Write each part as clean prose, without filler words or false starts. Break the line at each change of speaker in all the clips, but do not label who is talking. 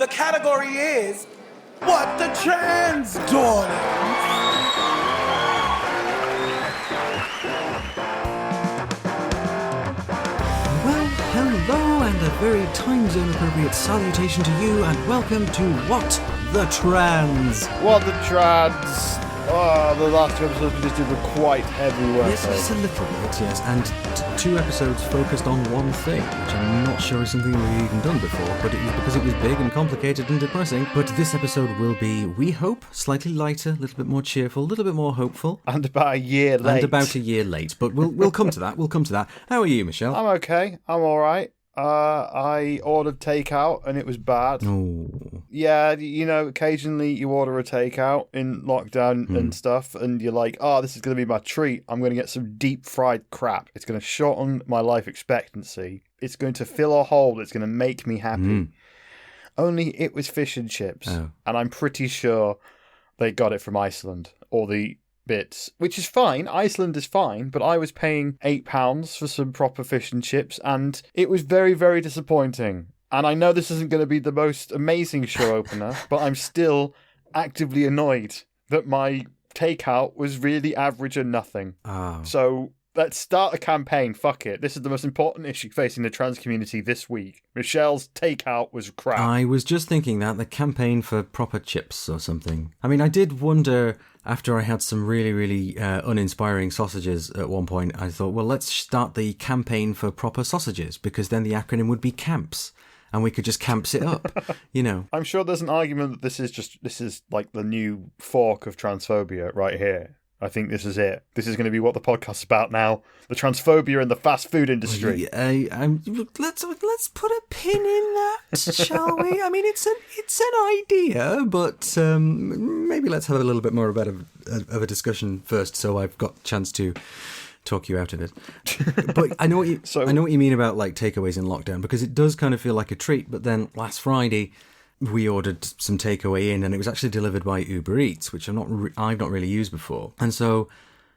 The category is What the Trans Darlings?
Well, hello and a very time zone appropriate salutation to you and welcome to What the Trans.
What the Trans? Oh, the last two episodes we just did were quite heavy work.
Yes, just a little bit, yes, and two episodes focused on one thing, which I'm not sure is something we've even done before, but it was because it was big and complicated and depressing. But this episode will be, we hope, slightly lighter, a little bit more cheerful, a little bit more hopeful.
And about a year late.
But we'll come to that, we'll come to that. How are you, Michelle?
I'm okay, I'm alright. I ordered takeout and it was bad.
Oh.
Yeah, you know, occasionally you order a takeout in lockdown and stuff, and you're like, oh, this is going to be my treat. I'm going to get some deep fried crap. It's going to shorten my life expectancy. It's going to fill a hole. It's going to make me happy. Only it was fish and chips.
Oh.
And I'm pretty sure they got it from Iceland, or the bits, which is fine. Iceland is fine, but I was paying £8 for some proper fish and chips, and it was very, very disappointing. And I know this isn't going to be the most amazing show opener, but I'm still actively annoyed that my takeout was really average and nothing.
Oh.
So let's start a campaign. Fuck it. This is the most important issue facing the trans community this week. Michelle's takeout was crap.
I was just thinking that, the campaign for proper chips or something. I mean, I did wonder, after I had some really, really uninspiring sausages at one point, I thought, well, let's start the campaign for proper sausages, because then the acronym would be CAMPS, and we could just camps it up, you know.
I'm sure there's an argument that this is like the new fork of transphobia right here. I think this is it. This is going to be what the podcast's about now. The transphobia in the fast food industry.
Let's put a pin in that, shall we? I mean, it's an idea, but maybe let's have a little bit more of a discussion first, so I've got a chance to talk you out of it. But I know what you mean about like takeaways in lockdown, because it does kind of feel like a treat. But then last Friday, we ordered some takeaway in, and it was actually delivered by Uber Eats, which I've not really used before. And so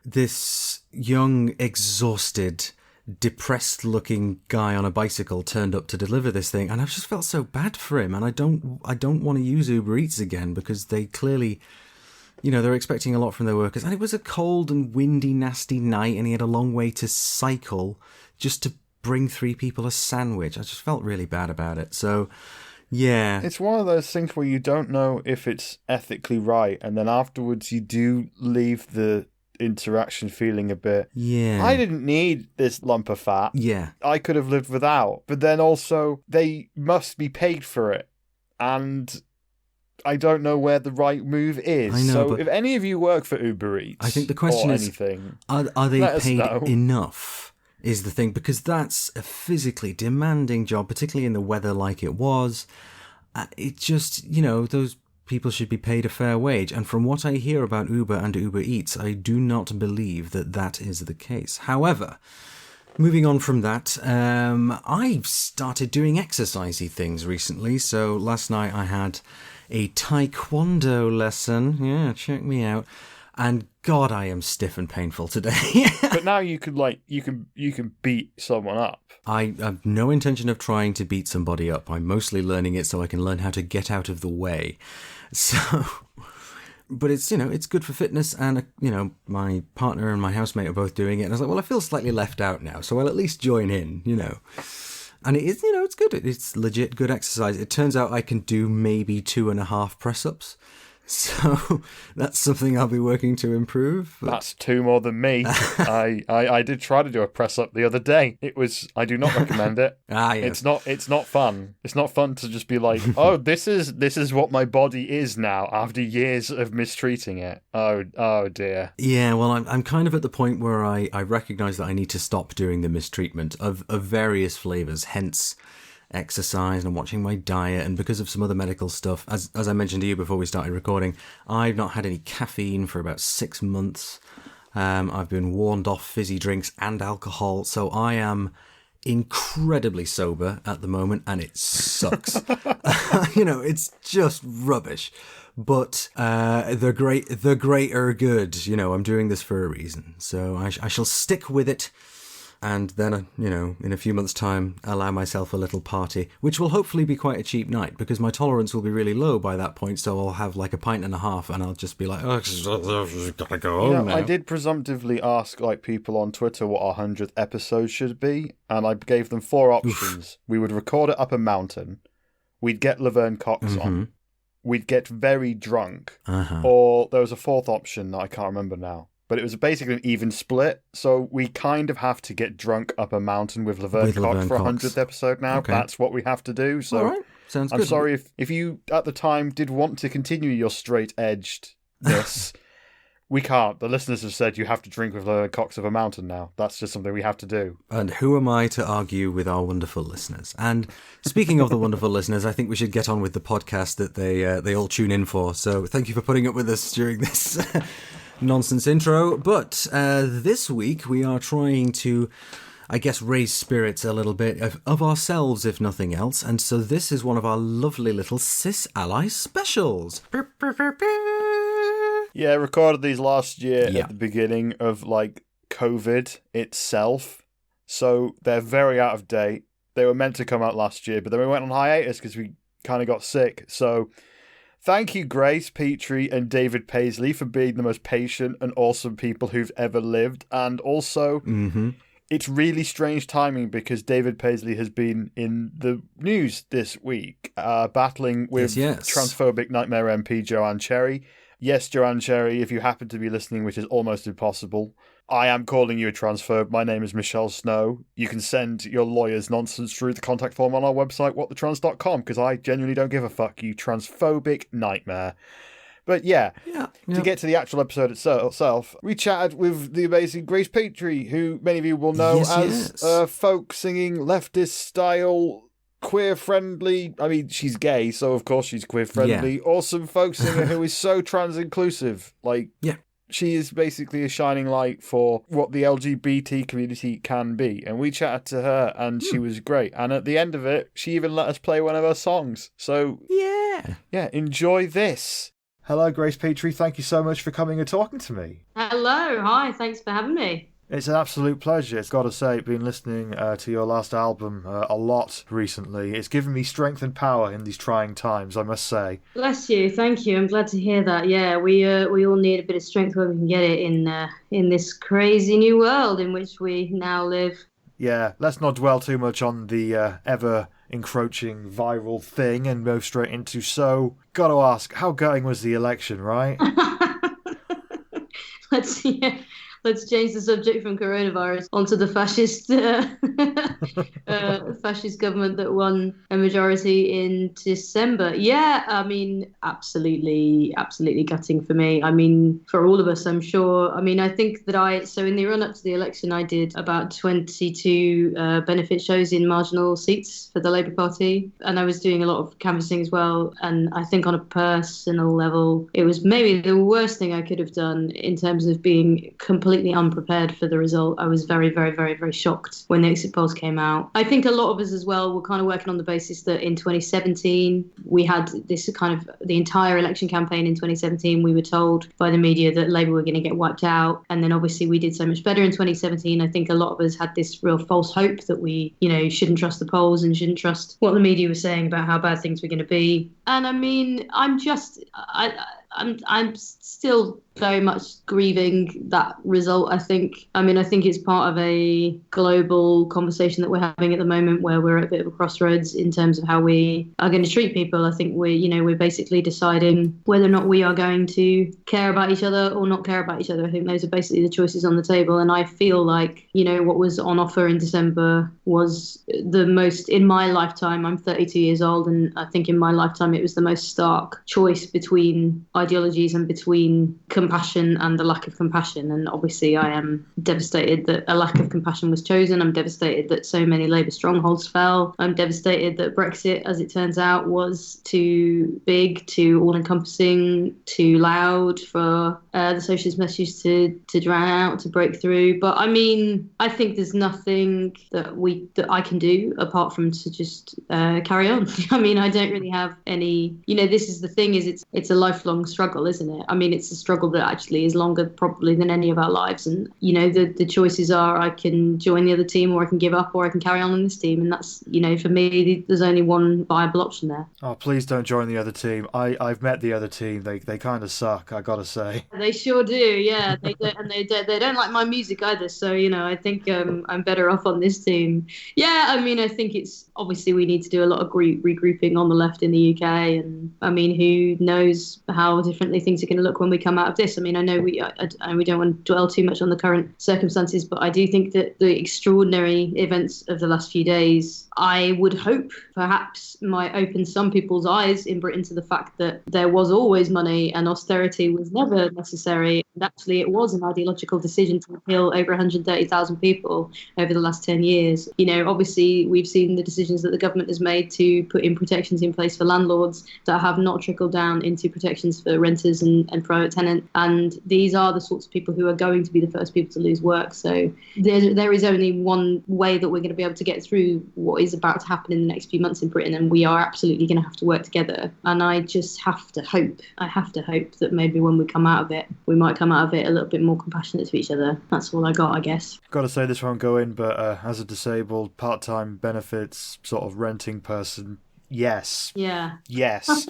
this young, exhausted, depressed-looking guy on a bicycle turned up to deliver this thing, and I've just felt so bad for him. And I don't want to use Uber Eats again, because they clearly, you know, they're expecting a lot from their workers. And it was a cold and windy, nasty night, and he had a long way to cycle just to bring 3 people a sandwich. I just felt really bad about it. So yeah.
It's one of those things where you don't know if it's ethically right, and then afterwards you do leave the interaction feeling a bit,
yeah,
I didn't need this lump of fat.
Yeah.
I could have lived without. But then also, they must be paid for it. And I don't know where the right move is.
I know,
so
but
if any of you work for Uber Eats,
I think the question is, are they paid enough? Is the thing, because that's a physically demanding job, particularly in the weather like it was. It just, you know, those people should be paid a fair wage. And from what I hear about Uber and Uber Eats, I do not believe that that is the case. However, moving on from that, I've started doing exercisey things recently. So last night I had a taekwondo lesson. Yeah, check me out. And God, I am stiff and painful today.
But now you can beat someone up.
I have no intention of trying to beat somebody up. I'm mostly learning it so I can learn how to get out of the way. So, but it's, you know, it's good for fitness, and you know, my partner and my housemate are both doing it, and I was like, well, I feel slightly left out now, so I'll at least join in, you know. And it is, you know, it's good. It's legit good exercise. It turns out I can do maybe 2.5 press-ups. So that's something I'll be working to improve. But
that's 2 more than me. I did try to do a press up the other day. I do not recommend it.
Yes.
It's not fun. It's not fun to just be like, oh, this is what my body is now after years of mistreating it. Oh dear.
Yeah, well, I'm kind of at the point where I recognise that I need to stop doing the mistreatment of various flavours, hence exercise and watching my diet, and because of some other medical stuff, as I mentioned to you before we started recording, I've not had any caffeine for about 6 months. I've been warned off fizzy drinks and alcohol, so I am incredibly sober at the moment, and it sucks. You know, it's just rubbish. But the greater good, you know, I'm doing this for a reason, so I shall stick with it. and then, in a few months' time, allow myself a little party, which will hopefully be quite a cheap night, because my tolerance will be really low by that point, so I'll have like a pint and a half, and I'll just be like, oh, gotta go home now.
I did presumptively ask people on Twitter what our 100th episode should be, and I gave them 4 options. We would record it up a mountain, we'd get Laverne Cox on, we'd get very drunk, or there was a 4th option that I can't remember now. But it was basically an even split, so we kind of have to get drunk up a mountain with Laverne Cox for 100th episode now. Okay. That's what we have to do. So
all right. Sounds good.
I'm sorry if you, at the time, did want to continue your straight-edgedness. We can't. The listeners have said you have to drink with Laverne Cox of a mountain now. That's just something we have to do.
And who am I to argue with our wonderful listeners? And speaking of the wonderful listeners, I think we should get on with the podcast that they all tune in for. So thank you for putting up with us during this nonsense intro. But this week we are trying to, I guess, raise spirits a little bit of ourselves, if nothing else. And so this is one of our lovely little cis ally specials.
Yeah, recorded these last year at the beginning of COVID itself. So they're very out of date. They were meant to come out last year, but then we went on hiatus because we kind of got sick. So thank you, Grace, Petrie, and David Paisley for being the most patient and awesome people who've ever lived. And also, it's really strange timing because David Paisley has been in the news this week, battling with transphobic Nightmare MP Joanne Cherry. Yes, Joanne Cherry, if you happen to be listening, which is almost impossible, I am calling you a transphobe. My name is Michelle Snow. You can send your lawyer's nonsense through the contact form on our website, whatthetrans.com, because I genuinely don't give a fuck, you transphobic nightmare. But to get to the actual episode itself, we chatted with the amazing Grace Petrie, who many of you will know as folk singing leftist-style, queer-friendly, I mean, she's gay, so of course she's queer-friendly, awesome folk singer who is so trans-inclusive. She is basically a shining light for what the LGBT community can be. And we chatted to her, and she was great. And at the end of it, she even let us play one of her songs. So, enjoy this. Hello, Grace Petrie. Thank you so much for coming and talking to me.
Hello. Hi. Thanks for having me.
It's an absolute pleasure. It's got to say, been listening to your last album a lot recently. It's given me strength and power in these trying times, I must say.
Bless you. Thank you. I'm glad to hear that. Yeah, we all need a bit of strength where we can get it in this crazy new world in which we now live.
Yeah, let's not dwell too much on the ever encroaching viral thing and move straight into, so got to ask, how gutting was the election, right?
Let's change the subject from coronavirus onto the fascist fascist government that won a majority in December. Yeah, I mean, absolutely gutting for me. I mean, for all of us, I'm sure. I mean, I think that so in the run up to the election, I did about 22 benefit shows in marginal seats for the Labour Party. And I was doing a lot of canvassing as well. And I think on a personal level, it was maybe the worst thing I could have done in terms of being completely unprepared for the result. I was very, very, very, very shocked when the exit polls came out. I think a lot of us as well were kind of working on the basis that in 2017, we had this kind of the entire election campaign in 2017, we were told by the media that Labour were going to get wiped out. And then obviously we did so much better in 2017. I think a lot of us had this real false hope that we, shouldn't trust the polls and shouldn't trust what the media was saying about how bad things were going to be. And I mean, I'm still very much grieving that result, I think. I mean, I think it's part of a global conversation that we're having at the moment where we're at a bit of a crossroads in terms of how we are going to treat people. I think we're basically deciding whether or not we are going to care about each other or not care about each other. I think those are basically the choices on the table. And I feel like, what was on offer in December was the most, in my lifetime, I'm 32 years old, and I think in my lifetime it was the most stark choice between ideologies and between compassion and the lack of compassion. And obviously I am devastated that a lack of compassion was chosen. I'm devastated that so many Labour strongholds fell. I'm devastated that Brexit, as it turns out, was too big, too all-encompassing, too loud for the socialist message to drown out, to break through. But I mean, I think there's nothing that I can do apart from to just carry on. I mean, I don't really have any, this is the thing, is it's a lifelong struggle, isn't it? I mean, it's a struggle that actually is longer probably than any of our lives. And, you know, the choices are I can join the other team, or I can give up, or I can carry on this team. And that's, you know, for me, there's only one viable option there.
Oh, please don't join the other team. I've met the other team. They kind of suck, I gotta say.
They sure do, yeah. They don't, and they don't like my music either. So, you know, I think I'm better off on this team. Yeah, I mean, I think it's obviously we need to do a lot of regrouping on the left in the UK, and I mean, who knows how differently things are going to look when we come out of this. I mean, I know we don't want to dwell too much on the current circumstances, but I do think that the extraordinary events of the last few days, I would hope perhaps might open some people's eyes in Britain to the fact that there was always money and austerity was never necessary. And actually, it was an ideological decision to kill over 130,000 people over the last 10 years. You know, obviously, we've seen the decisions that the government has made to put in protections in place for landlords that have not trickled down into protections for renters and private tenants. And these are the sorts of people who are going to be the first people to lose work. So there is only one way that we're going to be able to get through what is about to happen in the next few months in Britain, and we are absolutely going to have to work together. And I just have to hope that maybe when we come out of it, we might come out of it a little bit more compassionate to each other. That's all I got, I guess.
Got to say this won't go in, but as a disabled part-time benefits sort of renting person, yes.
Yeah.
Yes.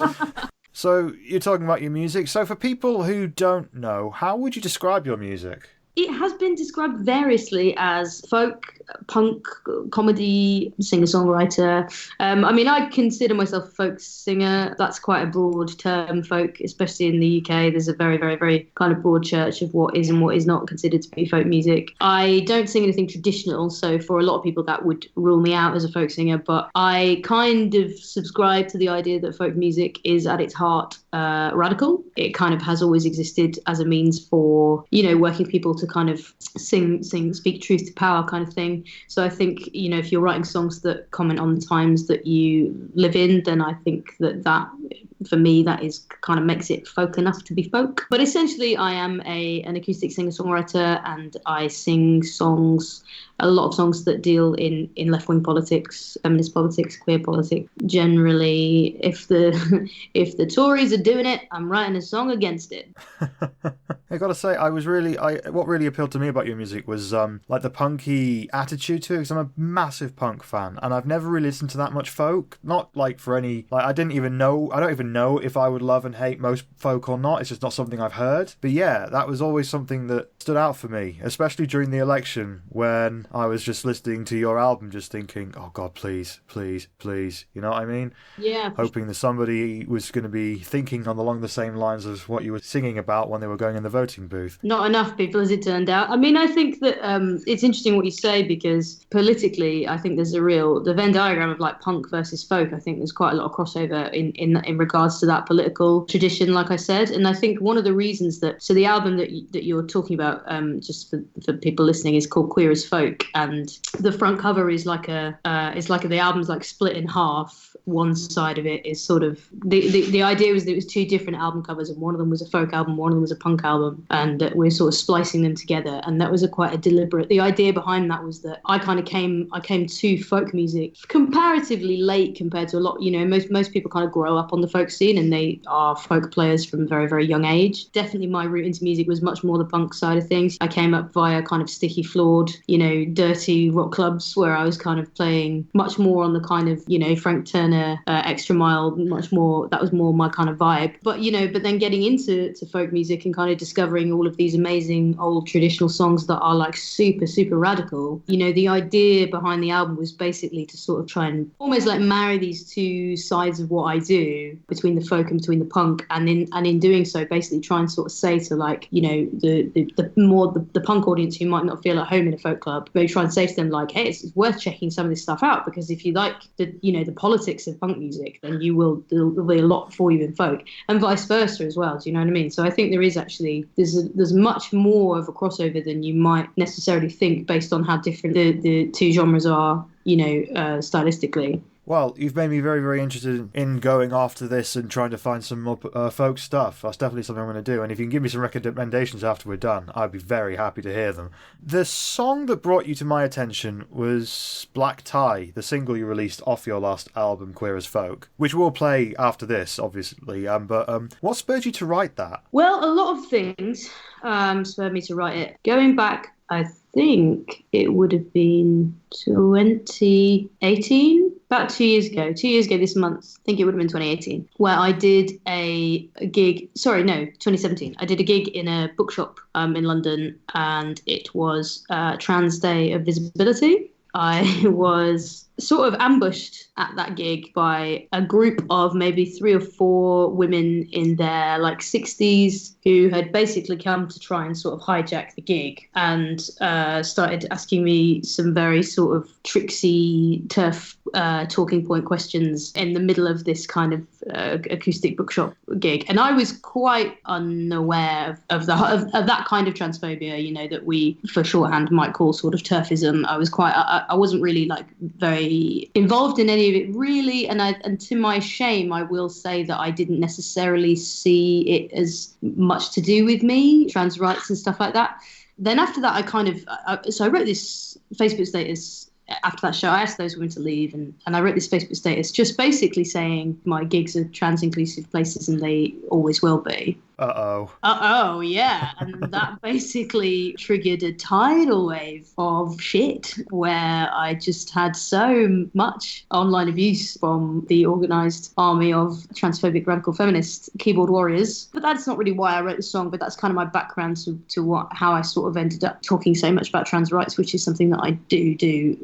So you're talking about your music. So for people who don't know, how would you describe your music?
It has been described variously as folk, punk, comedy, singer-songwriter. I mean, I consider myself a folk singer. That's quite a broad term, folk, especially in the UK. There's a very, very, very kind of broad church of what is and what is not considered to be folk music. I don't sing anything traditional, so for a lot of people that would rule me out as a folk singer, but I kind of subscribe to the idea that folk music is at its heart radical. It kind of has always existed as a means for, you know, working people to kind of speak truth to power kind of thing. So I think, you know, if you're writing songs that comment on the times that you live in, then I think that for me, that is kind of makes it folk enough to be folk. But essentially, I am an acoustic singer-songwriter, and I sing songs, a lot of songs that deal in left-wing politics, feminist politics, queer politics. Generally, if the Tories are doing it, I'm writing a song against it.
I gotta say, what really appealed to me about your music was like the punky attitude to it, because I'm a massive punk fan, and I've never really listened to that much folk. Not like for any, like I don't even know if I would love and hate most folk or not. It's just not something I've heard. But yeah, that was always something that stood out for me, especially during the election when I was just listening to your album, just thinking, oh God, please, please, please. You know what I mean? Yeah. Hoping that somebody was going to be thinking along the same lines as what you were singing about when they were going in the voting booth.
Not enough people, as it turned out. I mean, I think that it's interesting what you say, because politically, I think there's the Venn diagram of like punk versus folk. I think there's quite a lot of crossover in regards to that political tradition, like I said. And I think one of the reasons so the album that you're talking about, just for people listening, is called Queer as Folk, and the front cover is like the album's like split in half. One side of it is sort of the idea was that it was two different album covers, and one of them was a folk album, one of them was a punk album, and we're sort of splicing them together. And that was quite a deliberate. The idea behind that was that I came to folk music comparatively late compared to a lot. You know, most people kind of grow up on the folk scene and they are folk players from a very, very young age. Definitely, my route into music was much more the punk side of things. I came up via kind of sticky floored, you know, dirty rock clubs where I was kind of playing much more on the kind of, you know, Frank Turner, Extra Mile, much more. That was more my kind of vibe. But then getting into folk music and kind of discovering all of these amazing old traditional songs that are like super, super radical. You know, the idea behind the album was basically to sort of try and almost like marry these two sides of what I do, between the folk and between the punk, and in doing so, basically try and sort of say to, like, you know, the punk audience who might not feel at home in a folk club, maybe try and say to them, like, hey, it's worth checking some of this stuff out, because if you like the politics of punk music, then there'll be a lot for you in folk, and vice versa as well. Do you know what I mean? So I think there is actually there's much more of a crossover than you might necessarily think, based on how different the two genres are, you know, stylistically.
Well, you've made me very, very interested in going after this and trying to find some more folk stuff. That's definitely something I'm going to do. And if you can give me some recommendations after we're done, I'd be very happy to hear them. The song that brought you to my attention was Black Tie, the single you released off your last album, Queer as Folk, which we'll play after this, obviously. But what spurred you to write that?
Well, a lot of things spurred me to write it. Going back, I think it would have been 2018, about 2 years ago. 2 years ago this month, I think it would have been 2018, where I did a gig. Sorry, no, 2017. I did a gig in a bookshop in London, and it was Trans Day of Visibility. I was sort of ambushed at that gig by a group of maybe 3 or 4 women in their 60s who had basically come to try and sort of hijack the gig and started asking me some very sort of tricksy, tough talking point questions in the middle of this kind of acoustic bookshop gig. And I was quite unaware of that kind of transphobia, that we, for shorthand, might call sort of turfism. I wasn't really very involved in any of it really, and to my shame I will say that I didn't necessarily see it as much to do with me, trans rights and stuff like that. Then after that I wrote this Facebook status after that show. I asked those women to leave, and I wrote this Facebook status just basically saying my gigs are trans inclusive places and they always will be. Uh-oh, yeah. And that basically triggered a tidal wave of shit where I just had so much online abuse from the organised army of transphobic radical feminist keyboard warriors. But that's not really why I wrote the song, but that's kind of my background to how I sort of ended up talking so much about trans rights, which is something that I do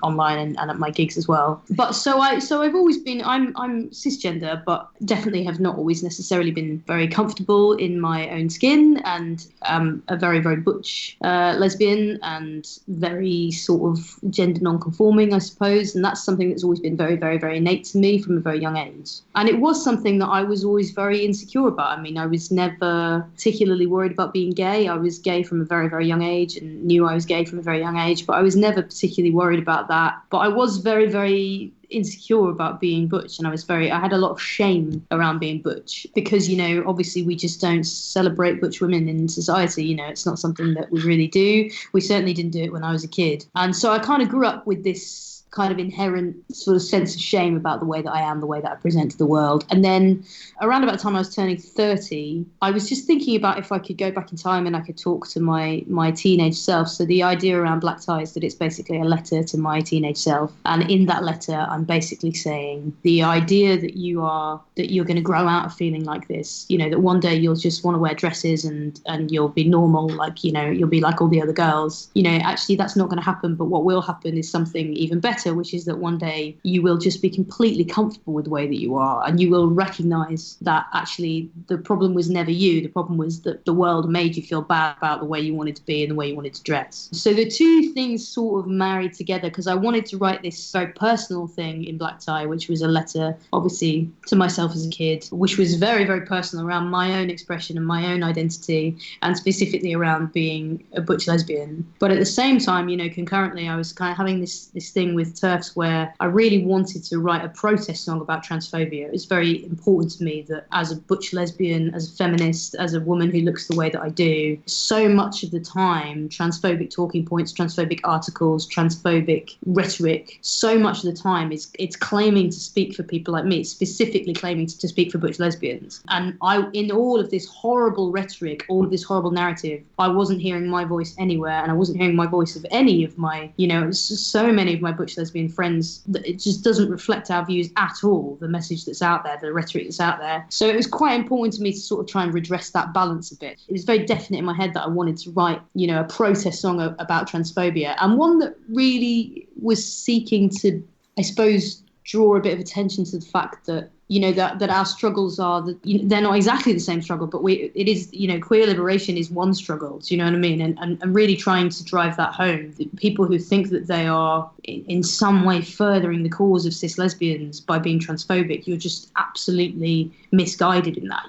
online and at my gigs as well. But so I've always been, I'm cisgender, but definitely have not always necessarily been very comfortable in my own skin, and a very, very butch lesbian and very sort of gender non-conforming, I suppose. And that's something that's always been very, very, very innate to me from a very young age. And it was something that I was always very insecure about. I mean, I was never particularly worried about being gay. I was gay from a very, very young age and knew I was gay from a very young age, but I was never particularly worried about that. But I was very, very insecure about being butch, and I had a lot of shame around being butch because, obviously we just don't celebrate butch women in society. It's not something that we really do. We certainly didn't do it when I was a kid. And so I kind of grew up with this kind of inherent sort of sense of shame about the way that I am, the way that I present to the world. And then around about the time I was turning 30, I was just thinking about if I could go back in time and I could talk to my teenage self. So the idea around Black Tie is that it's basically a letter to my teenage self. And in that letter, I'm basically saying the idea that you're going to grow out of feeling like this, that one day you'll just want to wear dresses and you'll be normal, you'll be like all the other girls. Actually that's not going to happen. But what will happen is something even better, which is that one day you will just be completely comfortable with the way that you are, and you will recognize that actually the problem was never you. The problem was that the world made you feel bad about the way you wanted to be and the way you wanted to dress. So the two things sort of married together, because I wanted to write this very personal thing in Black Tie, which was a letter obviously to myself as a kid, which was very, very personal around my own expression and my own identity, and specifically around being a butch lesbian. But at the same time, concurrently I was kind of having this thing with TERFs where I really wanted to write a protest song about transphobia. It was very important to me that as a butch lesbian, as a feminist, as a woman who looks the way that I do, so much of the time, transphobic talking points, transphobic articles, transphobic rhetoric, so much of the time it's claiming to speak for people like me. It's specifically claiming to speak for butch lesbians. And in all of this horrible rhetoric, all of this horrible narrative, I wasn't hearing my voice anywhere, and I wasn't hearing my voice of any of my, so many of my butch lesbian friends, that it just doesn't reflect our views at all, the message that's out there, the rhetoric that's out there. So it was quite important to me to sort of try and redress that balance a bit. It was very definite in my head that I wanted to write, a protest song about transphobia, and one that really was seeking to, I suppose, draw a bit of attention to the fact that that our struggles are they're not exactly the same struggle, but it is, queer liberation is one struggle. Do you know what I mean? And really trying to drive that home. The people who think that they are in some way furthering the cause of cis lesbians by being transphobic, you're just absolutely misguided in that.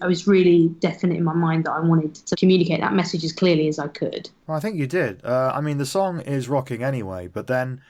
I was really definite in my mind that I wanted to communicate that message as clearly as I could.
Well, I think you did. I mean, the song is rocking anyway, but then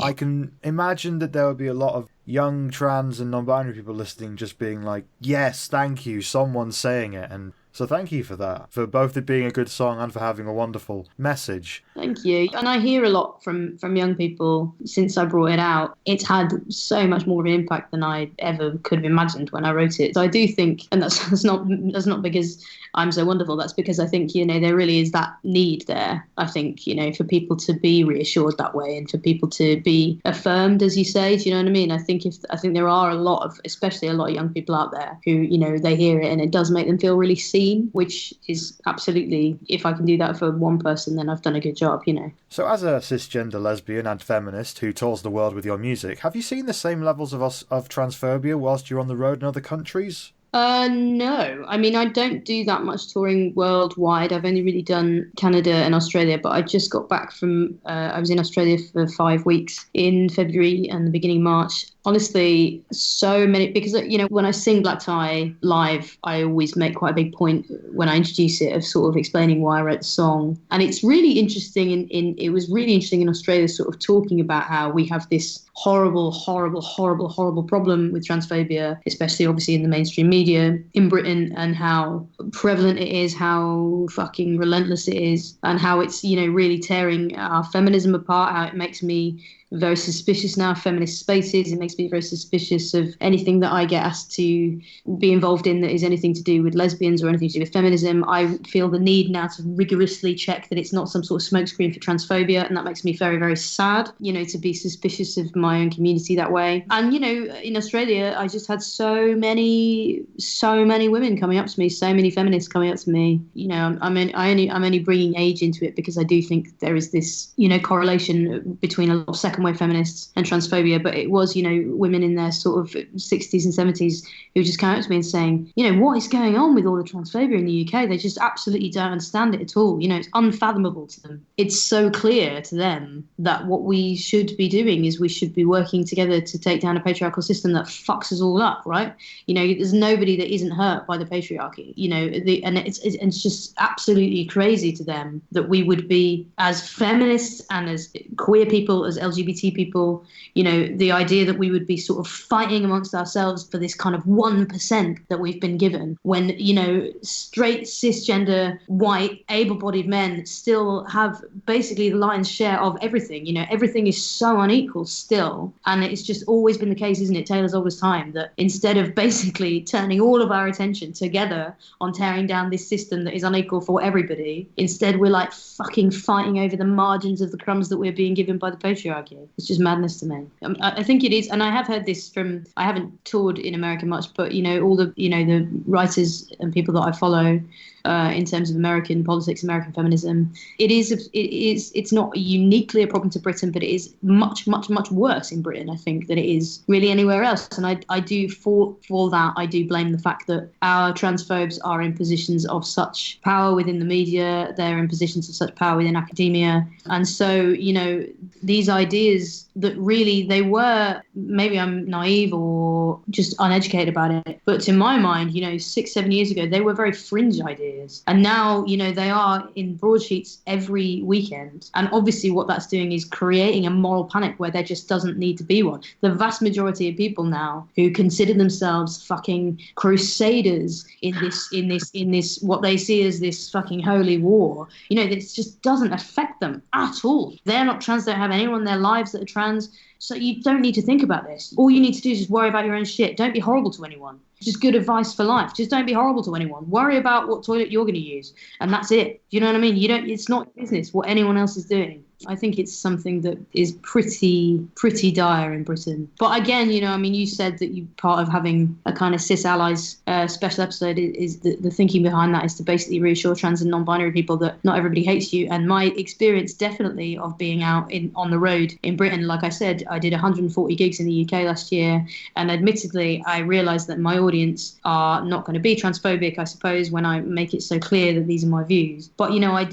I can imagine that there would be a lot of young trans and non-binary people listening just being like, yes, thank you, someone's saying it. And so thank you for that, for both it being a good song and for having a wonderful message.
Thank you. And I hear a lot from young people since I brought it out. It's had so much more of an impact than I ever could have imagined when I wrote it. So I do think, and that's not because I'm so wonderful, that's because I think, there really is that need there. I think, for people to be reassured that way and for people to be affirmed, as you say. Do you know what I mean? I think there are especially a lot of young people out there who, they hear it and it does make them feel really seen, which is absolutely, if I can do that for one person, then I've done a good job.
So as a cisgender lesbian and feminist who tours the world with your music, have you seen the same levels of transphobia whilst you're on the road in other countries?
No. I mean, I don't do that much touring worldwide. I've only really done Canada and Australia, but I just got back from, I was in Australia for 5 weeks in February and the beginning of March. Honestly, so many, because, when I sing Black Tie live, I always make quite a big point when I introduce it of sort of explaining why I wrote the song. And it's really interesting it was really interesting in Australia, sort of talking about how we have this horrible problem with transphobia, especially obviously in the mainstream media in Britain, and how prevalent it is, how fucking relentless it is, and how it's, really tearing our feminism apart, how it makes me very suspicious now of feminist spaces. It makes me very suspicious of anything that I get asked to be involved in that is anything to do with lesbians or anything to do with feminism. I feel the need now to rigorously check that it's not some sort of smokescreen for transphobia, and that makes me very, very sad, to be suspicious of my own community that way. And, in Australia, I just had so many women coming up to me, so many feminists coming up to me. I'm only bringing age into it because I do think there is this, correlation between a lot of second wave feminists and transphobia, but it was, women in their sort of 60s and 70s who just came up to me and saying, what is going on with all the transphobia in the UK? They just absolutely don't understand it at all. It's unfathomable to them. It's so clear to them that what we should be doing is we should be working together to take down a patriarchal system that fucks us all up, right? There's nobody that isn't hurt by the patriarchy, and it's just absolutely crazy to them that we would be, as feminists and as queer people, as LGBT people, the idea that we would be sort of fighting amongst ourselves for this kind of 1% that we've been given when, straight, cisgender, white, able-bodied men still have basically the lion's share of everything. Everything is so unequal still. And it's just always been the case, isn't it? Taylor's always time that instead of basically turning all of our attention together on tearing down this system that is unequal for everybody, instead we're like fucking fighting over the margins of the crumbs that we're being given by the patriarchy. It's just madness to me. I think it is, and I have heard this from, I haven't toured in America much, but all the the writers and people that I follow in terms of American politics, American feminism, it's not uniquely a problem to Britain, but it is much, much, much worse in Britain, I think, than it is really anywhere else. And I do, for that, I do blame the fact that our transphobes are in positions of such power within the media, they're in positions of such power within academia. And so, these ideas that really, they were, maybe I'm naive or just uneducated about it, but to my mind, 6-7 years ago, they were very fringe ideas. And now, they are in broadsheets every weekend. And obviously what that's doing is creating a moral panic where there just doesn't need to be one. The vast majority of people now who consider themselves fucking crusaders in this what they see as this fucking holy war, this just doesn't affect them at all. They're not trans, they don't have anyone in their lives that are trans. So you don't need to think about this. All you need to do is just worry about your own shit. Don't be horrible to anyone. Just good advice for life. Just don't be horrible to anyone. Worry about what toilet you're going to use, and that's it. You know what I mean? You don't. It's not business what anyone else is doing. I think it's something that is pretty dire in Britain. But again, you know, I mean, you said that you part of having a kind of cis allies special episode is the thinking behind that is to basically reassure trans and non-binary people that not everybody hates you. And my experience definitely of being out on the road in Britain, like I said, I did 140 gigs in the UK last year, and admittedly, I realised that my audience are not going to be transphobic, I suppose, when I make it so clear that these are my views. But you know, I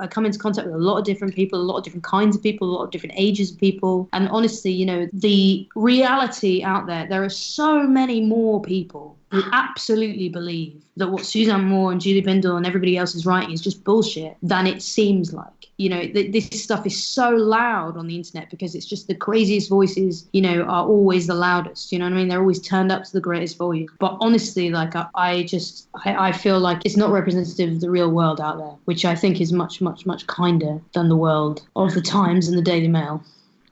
come into contact with a lot of different people, a lot of different kinds of people, a lot of different ages of people. And honestly, you know, the reality out there are so many more people who absolutely believe that what Suzanne Moore and Julie Bindel and everybody else is writing is just bullshit than it seems like. You know, this stuff is so loud on the internet because it's just the craziest voices, you know, are always the loudest. You know what I mean? They're always turned up to the greatest volume. But honestly, like, I feel like it's not representative of the real world out there, which I think is much, much, much kinder than the world of the Times and the Daily Mail.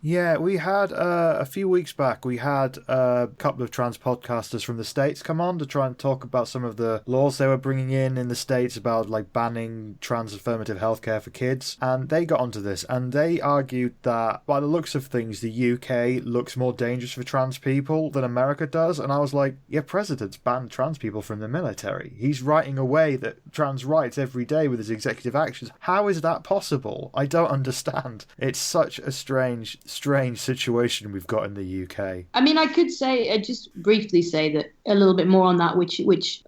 Yeah, we had a few weeks back, we had a couple of trans podcasters from the States come on to try and talk about some of the laws they were bringing in the States about like banning trans affirmative healthcare for kids. And they got onto this and they argued that by the looks of things, the UK looks more dangerous for trans people than America does. And I was like, yeah, president's banned trans people from the military. He's writing away that trans rights every day with his executive actions. How is that possible? I don't understand. It's such a strange situation we've got in the UK.
I mean, I could say, just briefly say that a little bit more on that, which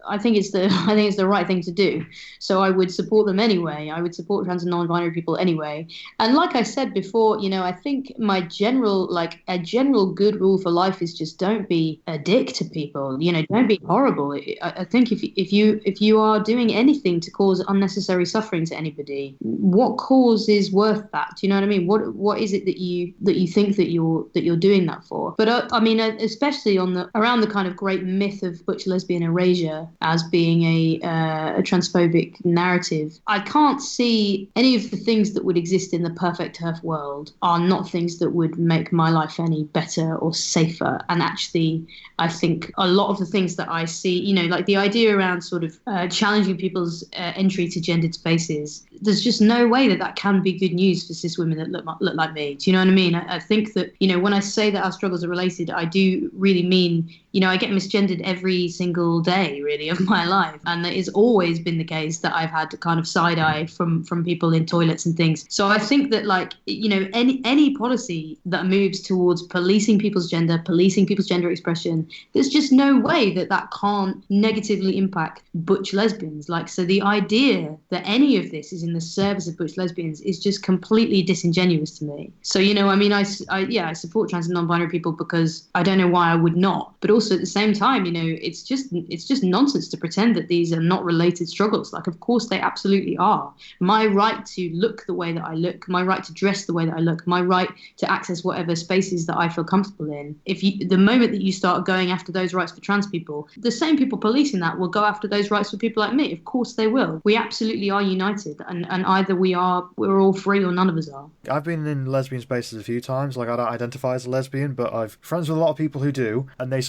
I think is the right thing to do. So I would support them anyway. I would support trans and non-binary people anyway. And like I said before, you know, I think a general good rule for life is just don't be a dick to people. You know, don't be horrible. I think if you are doing anything to cause unnecessary suffering to anybody, what cause is worth that? Do you know what I mean? What is it that you think that you're doing that for? But I mean, especially around the kind of great myth of butch lesbian erasure as being a transphobic narrative, I can't see any of the things that would exist in the perfect TERF world are not things that would make my life any better or safer. And actually, I think a lot of the things that I see, you know, like the idea around sort of challenging people's entry to gendered spaces, there's just no way that can be good news for cis women that look like me. Do you know what I mean? I think that, you know, when I say that our struggles are related, I do really mean, you know, I get misgendered every single day, really, of my life. And it has always been the case that I've had kind of side eye from people in toilets and things. So I think that, like, you know, any policy that moves towards policing people's gender expression, there's just no way that can't negatively impact butch lesbians. Like, so the idea that any of this is in the service of butch lesbians is just completely disingenuous to me. So, you know, I mean, I support trans and non-binary people because I don't know why I would not. But also at the same time, you know, it's just nonsense to pretend that these are not related struggles. Like, of course they absolutely are. My right to look the way that I look, my right to dress the way that I look, my right to access whatever spaces that I feel comfortable in. The moment that you start going after those rights for trans people, the same people policing that will go after those rights for people like me. Of course they will. We absolutely are united, and either we're all free or none of us are.
I've been in lesbian spaces a few times. Like, I don't identify as a lesbian, but I've friends with a lot of people who do, and I'm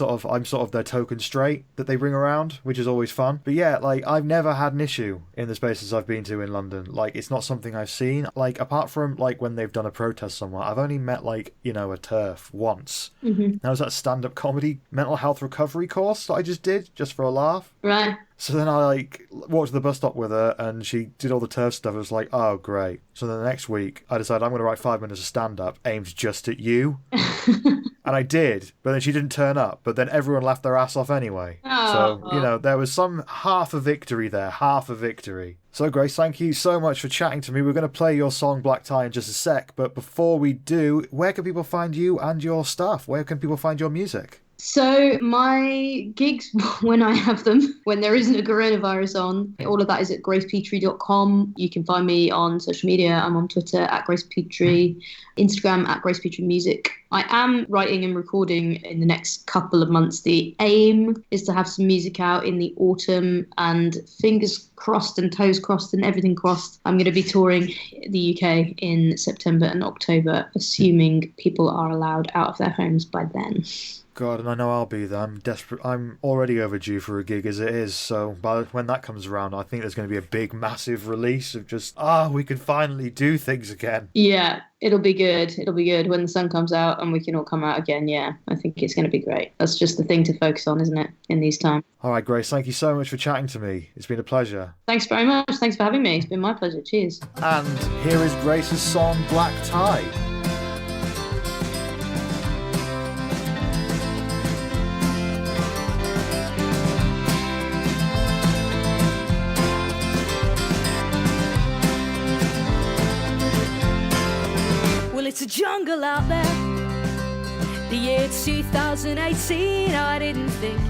sort of their token straight that they bring around, which is always fun. But yeah, like, I've never had an issue in the spaces I've been to in London. Like, it's not something I've seen. Like, apart from like when they've done a protest somewhere, I've only met, like, you know, a TERF once. Mm-hmm. That was that stand-up comedy mental health recovery course that I just did just for a laugh.
Right.
So then I, like, walked to the bus stop with her, and she did all the TERF stuff. I was like, oh, great. So then the next week, I decided I'm going to write 5 minutes of stand-up aimed just at you. And I did, but then she didn't turn up. But then everyone laughed their ass off anyway. Oh. So, you know, there was some half a victory there, half a victory. So, Grace, thank you so much for chatting to me. We're going to play your song Black Tie in just a sec. But before we do, where can people find you and your stuff? Where can people find your music?
So my gigs, when I have them, when there isn't a coronavirus on, all of that is at gracepetrie.com. You can find me on social media. I'm on Twitter at Grace Petrie, Instagram at Grace Petrie Music. I am writing and recording in the next couple of months. The aim is to have some music out in the autumn, and fingers crossed and toes crossed and everything crossed, I'm going to be touring the UK in September and October, assuming people are allowed out of their homes by then.
God, and I know I'll be there. I'm desperate. I'm already overdue for a gig as it is, so when that comes around, I think there's going to be a big, massive release of just, we can finally do things again.
Yeah, it'll be good. It'll be good when the sun comes out and we can all come out again. Yeah, I think it's going to be great. That's just the thing to focus on, isn't it, in these times?
All right, Grace, thank you so much for chatting to me. It's been a pleasure.
Thanks very much. Thanks for having me. It's been my pleasure. Cheers.
And here is Grace's song, Black Tie.
It's a jungle out there. The year 2018, I didn't think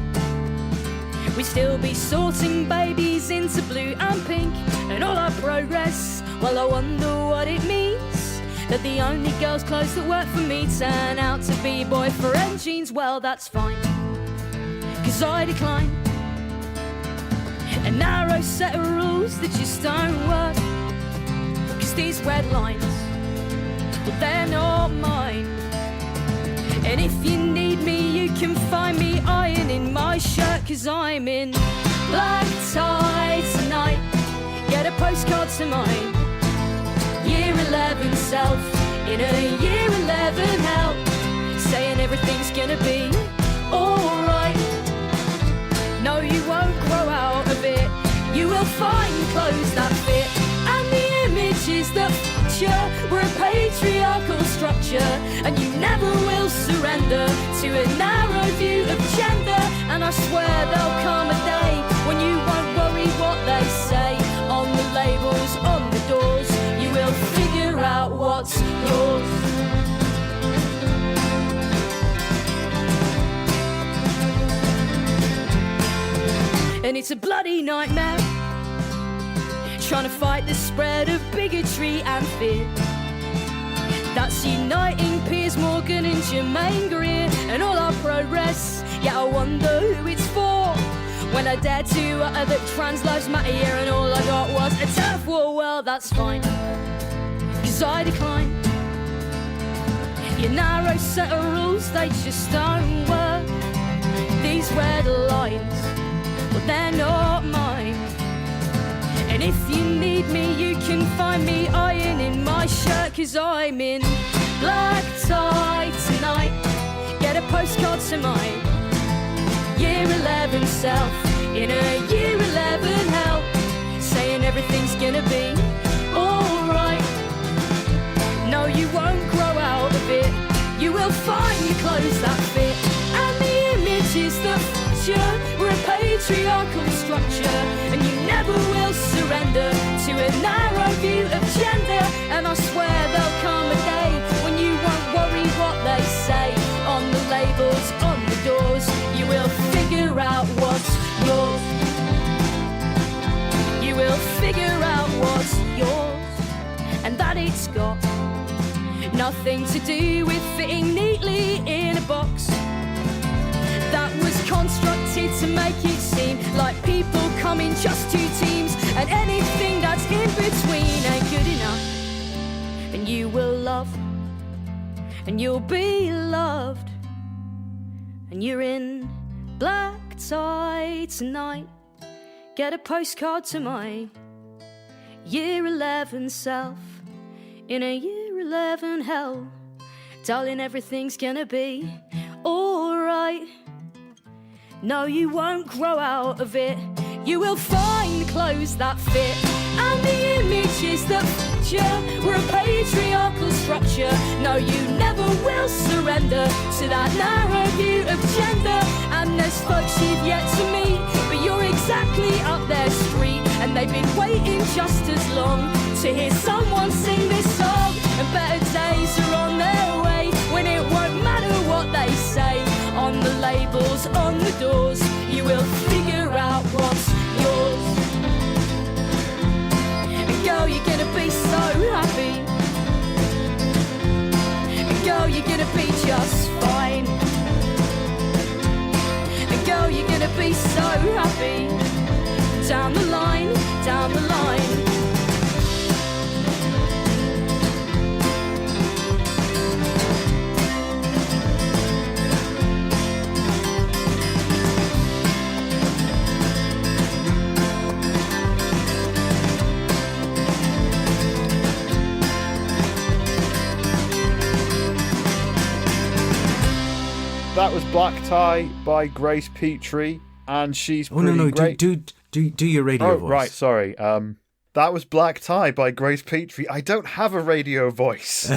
we'd still be sorting babies into blue and pink. And all our progress, well, I wonder what it means. That the only girls' clothes that work for me turn out to be boyfriend jeans. Well, that's fine, 'cause I decline a narrow set of rules that just don't work. 'Cause these red lines, but they're not mine. And if you need me, you can find me ironing my shirt, 'cause I'm in black tie tonight. Get a postcard to mine year 11 self in a year 11 hell, saying everything's gonna be alright. No, you won't grow out of it. You will find clothes that fit, and the images that we're a patriarchal structure, and you never will surrender to a narrow view of gender. And I swear there'll come a day when you won't worry what they say on the labels, on the doors. You will figure out what's yours. And it's a bloody nightmare, trying to fight the spread of bigotry and fear that's uniting Piers Morgan and Jermaine Greer. And all our progress, yeah, I wonder who it's for. When I dared to utter that trans lives matter here, and all I got was a turf war. Well, that's fine, 'cause I decline your narrow set of rules, they just don't work. These red lines, but they're not mine. And if you need me, you can find me ironing my shirt, 'cause I'm in black tie tonight. Get a postcard to my year 11 self in a year 11 hell, saying everything's gonna be alright. No, you won't grow out of it. You will find the clothes that fit, and the images that future. We're a patriarchal structure, and you never will surrender to a narrow view of gender. And I swear there'll come a day when you won't worry what they say on the labels, on the doors. You will figure out what's yours. You will figure out what's yours, and that it's got nothing to do with fitting neatly in a box that was constructed to make it seem like people come in just two teams, and anything that's in between ain't good enough. And you will love, and you'll be loved, and you're in black tie tonight. Get a postcard to my year 11 self in a year 11 hell. Darling, everything's gonna be alright. No, you won't grow out of it. You will find clothes that fit, and the images that feature. We're a patriarchal structure. No, you never will surrender to that narrow view of gender. And there's folks you've yet to meet, but you're exactly up their street, and they've been waiting just as long to hear someone sing this song. And better days are on their way, when it won't matter what they say on the labels, on the doors. You will figure out what's yours. And girl, you're gonna be so happy. And girl, you're gonna be just fine. And girl, you're gonna be so happy. Down the line, down the line.
Black Tie by Grace Petrie, and she's
Oh,
pretty
no,
great.
do your radio voice.
Right, sorry. That was Black Tie by Grace Petrie. I don't have a radio voice.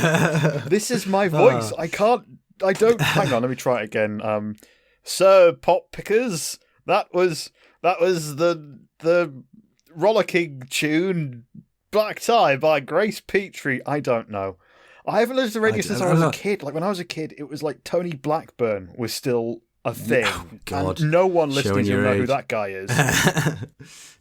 This is my voice. Hang on, let me try it again. Sir Pop Pickers, that was the rollicking tune Black Tie by Grace Petrie. I don't know. I haven't listened to radio since I was a kid. Like when I was a kid, it was like Tony Blackburn was still a thing.
Oh, God.
And no one listening to know
age.
who that guy is.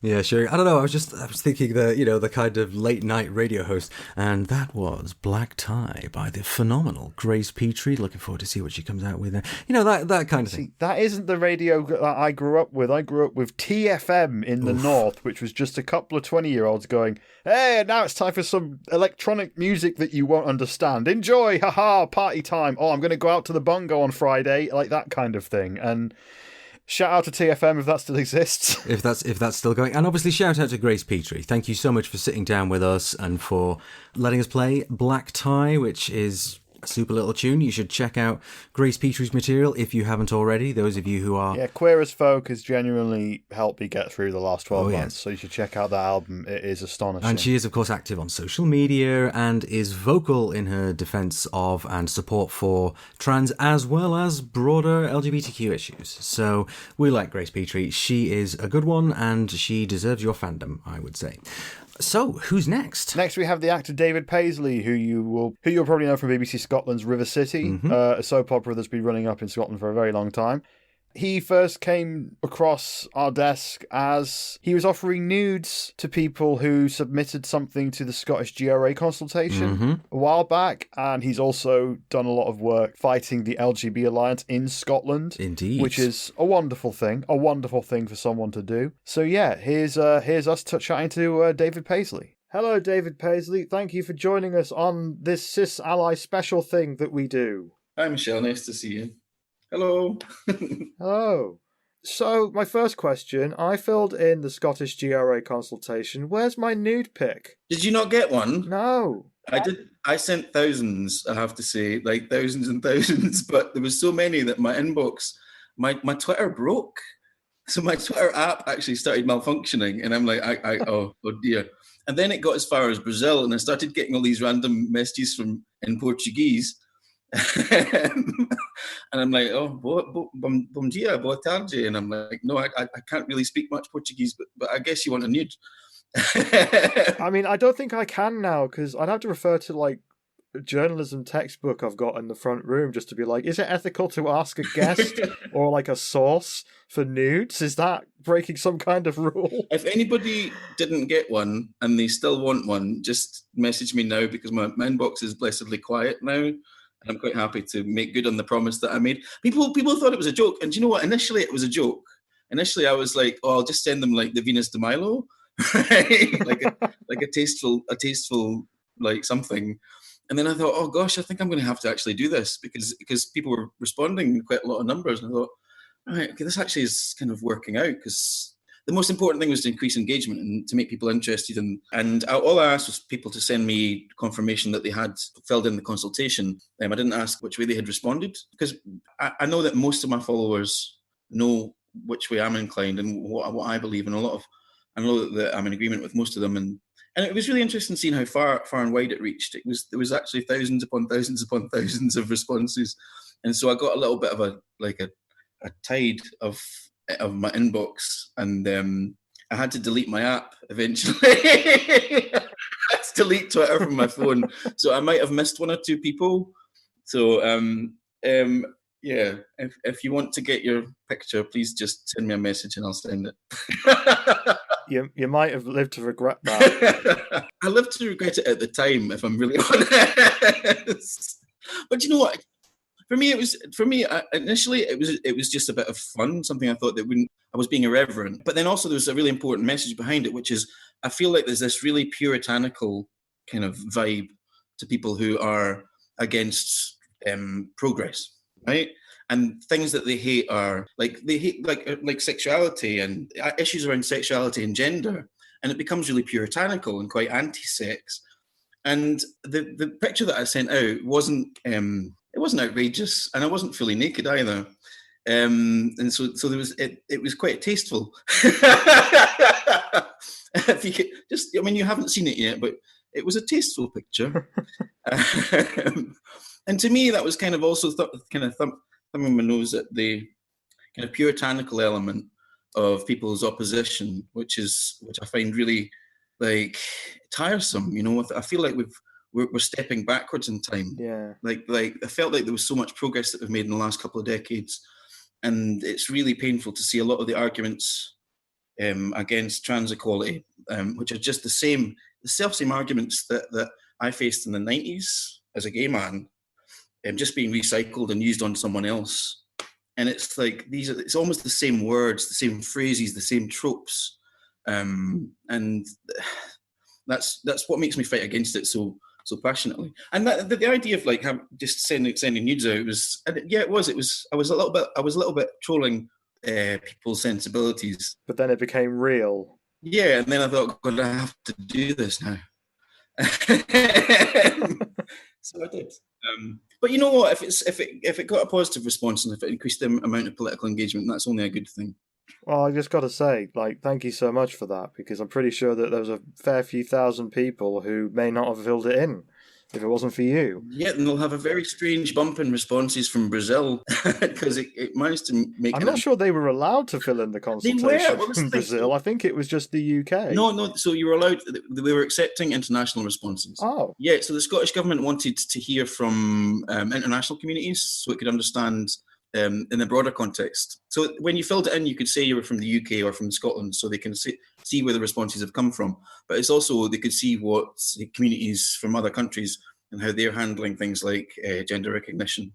Yeah, sure. I don't know. I was thinking the kind of late night radio host, and that was Black Tie by the phenomenal Grace Petrie. Looking forward to see what she comes out with. That kind of thing.
See, that isn't the radio that I grew up with. I grew up with TFM in the north, which was just a couple of 20-year-olds going, "Hey, now it's time for some electronic music that you won't understand. Enjoy, haha, party time. Oh, I'm going to go out to the bongo on Friday," like that kind of thing. And shout out to TFM if that still exists.
If that's still going. And obviously shout out to Grace Petrie. Thank you so much for sitting down with us and for letting us play Black Tie, which is a super little tune. You should check out Grace Petrie's material if you haven't already. Those of you who are...
Yeah, Queer as Folk has genuinely helped me get through the last 12 months, so you should check out that album. It is astonishing.
And she is, of course, active on social media and is vocal in her defence of and support for trans as well as broader LGBTQ issues. So we like Grace Petrie. She is a good one and she deserves your fandom, I would say. So, who's next?
Next, we have the actor David Paisley, who you'll probably know from BBC Scotland's River City, a soap opera that's been running up in Scotland for a very long time. He first came across our desk as he was offering nudes to people who submitted something to the Scottish GRA consultation a while back, and he's also done a lot of work fighting the LGB Alliance in Scotland.
Indeed.
Which is a wonderful thing for someone to do. So yeah, here's us chatting to David Paisley. Hello, David Paisley. Thank you for joining us on this Cis Ally special thing that we do.
Hi, Michelle. Nice to see you. Hello.
Hello. So, my first question, I filled in the Scottish GRA consultation. Where's my nude pic?
Did you not get one?
No.
I did. I sent thousands, I have to say, like thousands and thousands, but there was so many that my inbox, my Twitter broke. So my Twitter app actually started malfunctioning, and I'm like, oh dear. And then it got as far as Brazil, and I started getting all these random messages in Portuguese. And I'm like, oh, bom dia, boa tarde. And I'm like, no, I can't really speak much Portuguese, but I guess you want a nude.
I mean, I don't think I can now, because I'd have to refer to like a journalism textbook I've got in the front room just to be like, is it ethical to ask a guest or like a source for nudes? Is that breaking some kind of rule?
If anybody didn't get one and they still want one, just message me now, because my inbox is blessedly quiet now. And I'm quite happy to make good on the promise that I made. People thought it was a joke. And do you know what? Initially, it was a joke. Initially, I was like, oh, I'll just send them like the Venus de Milo, right? like a tasteful like something. And then I thought, oh gosh, I think I'm going to have to actually do this because people were responding in quite a lot of numbers. And I thought, right, okay, this actually is kind of working out, because the most important thing was to increase engagement and to make people interested. And all I asked was people to send me confirmation that they had filled in the consultation. I didn't ask which way they had responded, because I know that most of my followers know which way I'm inclined and what I believe. And I know that I'm in agreement with most of them. And it was really interesting seeing how far and wide it reached. There was actually thousands upon thousands upon thousands of responses. And so I got a little bit of a tide of my inbox, and I had to delete my app eventually. I had to delete Twitter from my phone, so I might have missed one or two people. So yeah, if you want to get your picture, please just send me a message and I'll send it.
You might have lived to regret that.
I lived to regret it at the time, if I'm really honest. But you know what? For me, initially it was just a bit of fun, something I thought that I was being irreverent. But then also there was a really important message behind it, which is I feel like there's this really puritanical kind of vibe to people who are against progress, right? And things that they hate are like sexuality and issues around sexuality and gender, and it becomes really puritanical and quite anti-sex. And the picture that I sent out wasn't. It wasn't outrageous, and I wasn't fully naked either. And so there was it was quite tasteful. If you could just, I mean, you haven't seen it yet, but it was a tasteful picture. And to me, that was kind of also thumbing my nose at the kind of puritanical element of people's opposition, which I find really like tiresome. You know, I feel like we're stepping backwards in time.
Yeah.
Like I felt like there was so much progress that we've made in the last couple of decades, and it's really painful to see a lot of the arguments against trans equality, which are just the self-same arguments that I faced in the 90s as a gay man, just being recycled and used on someone else. And it's like it's almost the same words, the same phrases, the same tropes, and that's what makes me fight against it so passionately. And the idea of like just sending nudes out was, it was. I was a little bit trolling people's sensibilities.
But then it became real.
Yeah, and then I thought, God, I have to do this now. So I did. But you know what? If it got a positive response and if it increased the amount of political engagement, that's only a good thing.
Well, I just got to say, like, thank you so much for that, because I'm pretty sure that there was a fair few thousand people who may not have filled it in if it wasn't for you.
Yeah, and they'll have a very strange bump in responses from Brazil because it managed to make...
I'm not sure they were allowed to fill in the consultation in Brazil. I think it was just the UK.
No, so you were allowed... They were accepting international responses.
Oh.
Yeah, so the Scottish Government wanted to hear from international communities so it could understand in a broader context. So when you filled it in, you could say you were from the UK or from Scotland, so they can see where the responses have come from. But it's also, they could see what communities from other countries and how they're handling things like gender recognition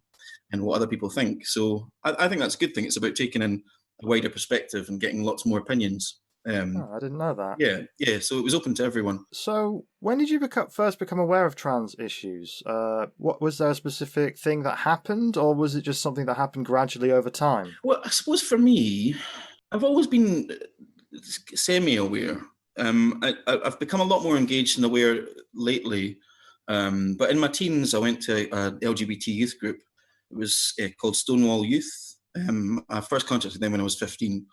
and what other people think. So I think that's a good thing. It's about taking in a wider perspective and getting lots more opinions.
I didn't know that.
Yeah. So it was open to everyone.
So when did you first become aware of trans issues? What was there a specific thing that happened, or was it just something that happened gradually over time?
Well, I suppose for me, I've always been semi-aware. I've become a lot more engaged and aware lately. But in my teens, I went to an LGBT youth group. It was called Stonewall Youth. I first contacted them when I was 15.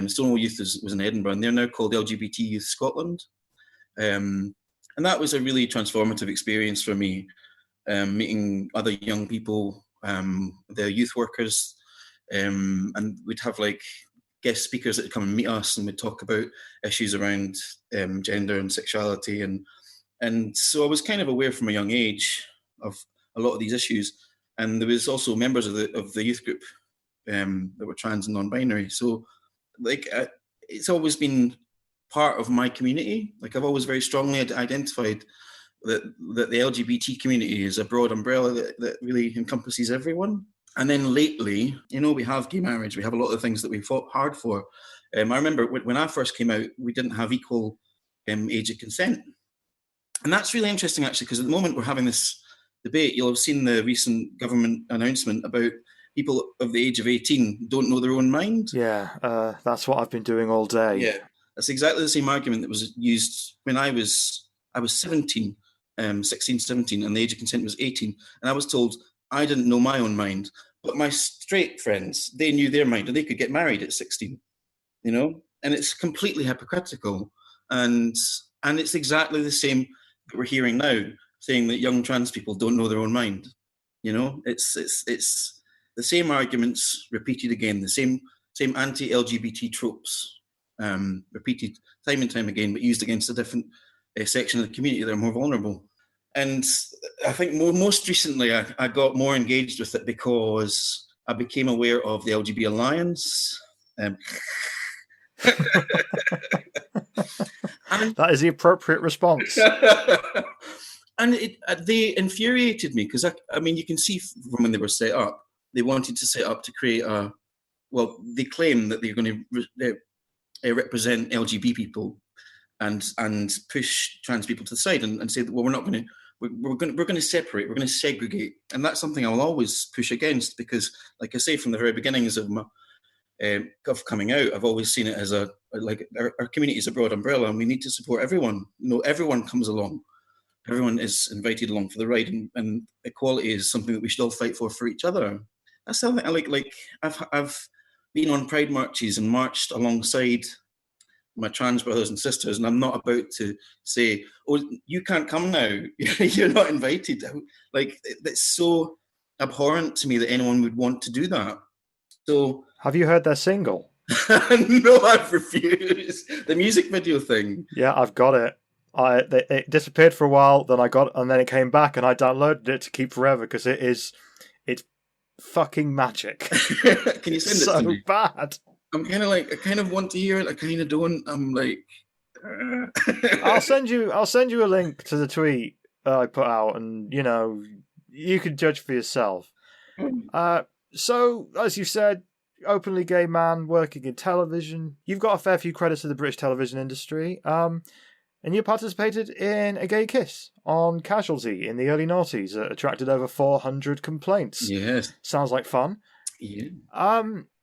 Stonewall Youth was in Edinburgh, and they're now called LGBT Youth Scotland. And that was a really transformative experience for me, meeting other young people, the youth workers, and we'd have like guest speakers that would come and meet us, and we'd talk about issues around gender and sexuality. And so I was kind of aware from a young age of a lot of these issues. And there was also members of the youth group that were trans and non-binary. So like it's always been part of my community. Like I've always very strongly identified that the LGBT community is a broad umbrella that really encompasses everyone. And then lately, we have gay marriage. We have a lot of things that we fought hard for. I remember when I first came out, we didn't have equal age of consent. And that's really interesting, actually, because at the moment we're having this debate. You'll have seen the recent government announcement about people of the age of 18 don't know their own mind.
Yeah, that's what I've been doing all day.
Yeah, that's exactly the same argument that was used when I was 17, 16, 17, and the age of consent was 18. And I was told I didn't know my own mind, but my straight friends, they knew their mind and they could get married at 16, And it's completely hypocritical. And it's exactly the same that we're hearing now, saying that young trans people don't know their own mind. It's the same arguments repeated again, the same anti-LGBT tropes repeated time and time again, but used against a different section of the community that are more vulnerable. And I think most recently I got more engaged with it because I became aware of the LGB Alliance.
That is the appropriate response.
And they infuriated me because, you can see from when they were set up, they wanted to set up to create they claim that they're going to represent LGB people and push trans people to the side and say that, well, we're not going to, we're going to separate, we're going to segregate. And that's something I'll always push against because, like I say, from the very beginnings of my of coming out, I've always seen it as our community is a broad umbrella and we need to support everyone. Everyone comes along. Everyone is invited along for the ride, and equality is something that we should all fight for each other. that's something I like. Like I've been on pride marches and marched alongside my trans brothers and sisters, and I'm not about to say, "Oh, you can't come now. You're not invited." Like it's so abhorrent to me that anyone would want to do that. So,
have you heard their single?
No, I've refused the music video thing.
Yeah, I've got it. It disappeared for a while, then and then it came back, and I downloaded it to keep forever because it's fucking magic.
Can you send it to me?
So bad.
I'm kind of like, I kind of want to hear it. I kind of don't. I'm like,
I'll send you a link to the tweet I put out, and you can judge for yourself. So, as you said, openly gay man working in television. You've got a fair few credits to the British television industry. And you participated in a gay kiss on Casualty in the early noughties. Attracted over 400 complaints.
Yes.
Sounds like fun.
Yeah.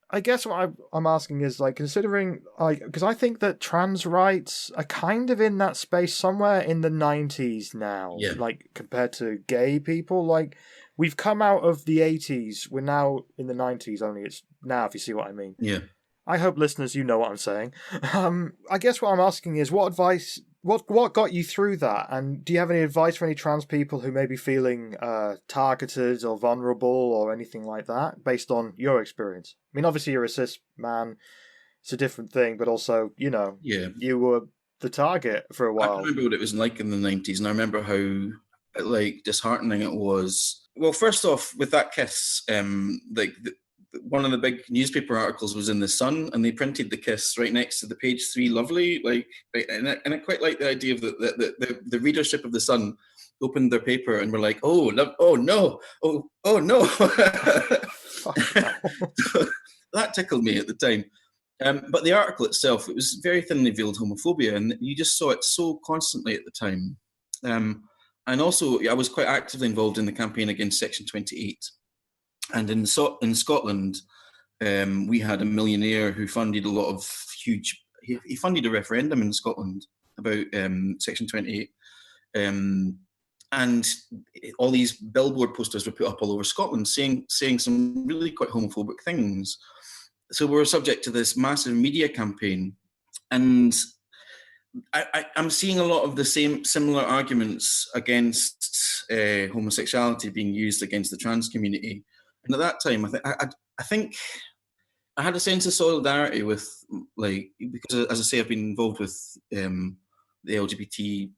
I guess what I'm asking is, like, considering, like, because I think that trans rights are kind of in that space somewhere in the 90s now.
Yeah.
Like, compared to gay people. Like, we've come out of the 80s. We're now in the 90s, only it's now, if you see what I mean.
Yeah.
I hope listeners, you know what I'm saying. I guess what I'm asking is, what advice, what got you through that? And do you have any advice for any trans people who may be feeling targeted or vulnerable or anything like that, based on your experience? I mean, obviously you're a cis man, it's a different thing, but also,
Yeah.
you were the target for a while.
I remember what it was like in the 90s, and I remember how, like, disheartening it was. Well, first off, with that kiss, one of the big newspaper articles was in The Sun, and they printed the kiss right next to the page 3 lovely. Like, and I quite like the idea of the readership of The Sun opened their paper and were like, oh no. That tickled me at the time. But the article itself, it was very thinly veiled homophobia, and you just saw it so constantly at the time. And also, I was quite actively involved in the campaign against Section 28. And in Scotland, we had a millionaire who funded a lot of huge. He funded a referendum in Scotland about Section 28, and all these billboard posters were put up all over Scotland, saying some really quite homophobic things. So we were subject to this massive media campaign, and I'm seeing a lot of the similar arguments against homosexuality being used against the trans community. And at that time, I think I had a sense of solidarity with, like, because, as I say, I've been involved with the LGBT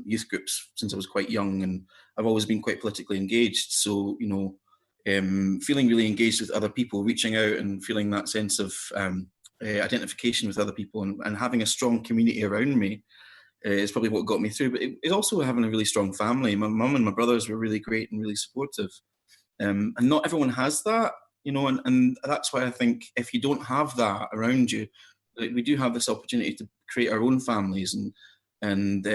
youth groups since I was quite young, and I've always been quite politically engaged. So, feeling really engaged with other people, reaching out and feeling that sense of identification with other people, and having a strong community around me is probably what got me through. But it's also having a really strong family. My mum and my brothers were really great and really supportive. And not everyone has that, and that's why I think if you don't have that around you, like, we do have this opportunity to create our own families, and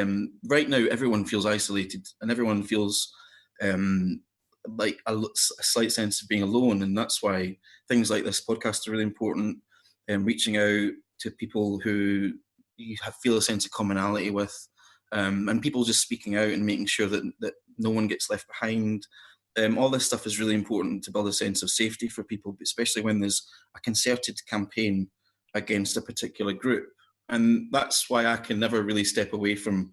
right now everyone feels isolated, and everyone feels like a slight sense of being alone, and that's why things like this podcast are really important, and reaching out to people who you feel a sense of commonality with, and people just speaking out and making sure that no one gets left behind. All this stuff is really important to build a sense of safety for people, especially when there's a concerted campaign against a particular group. And that's why I can never really step away from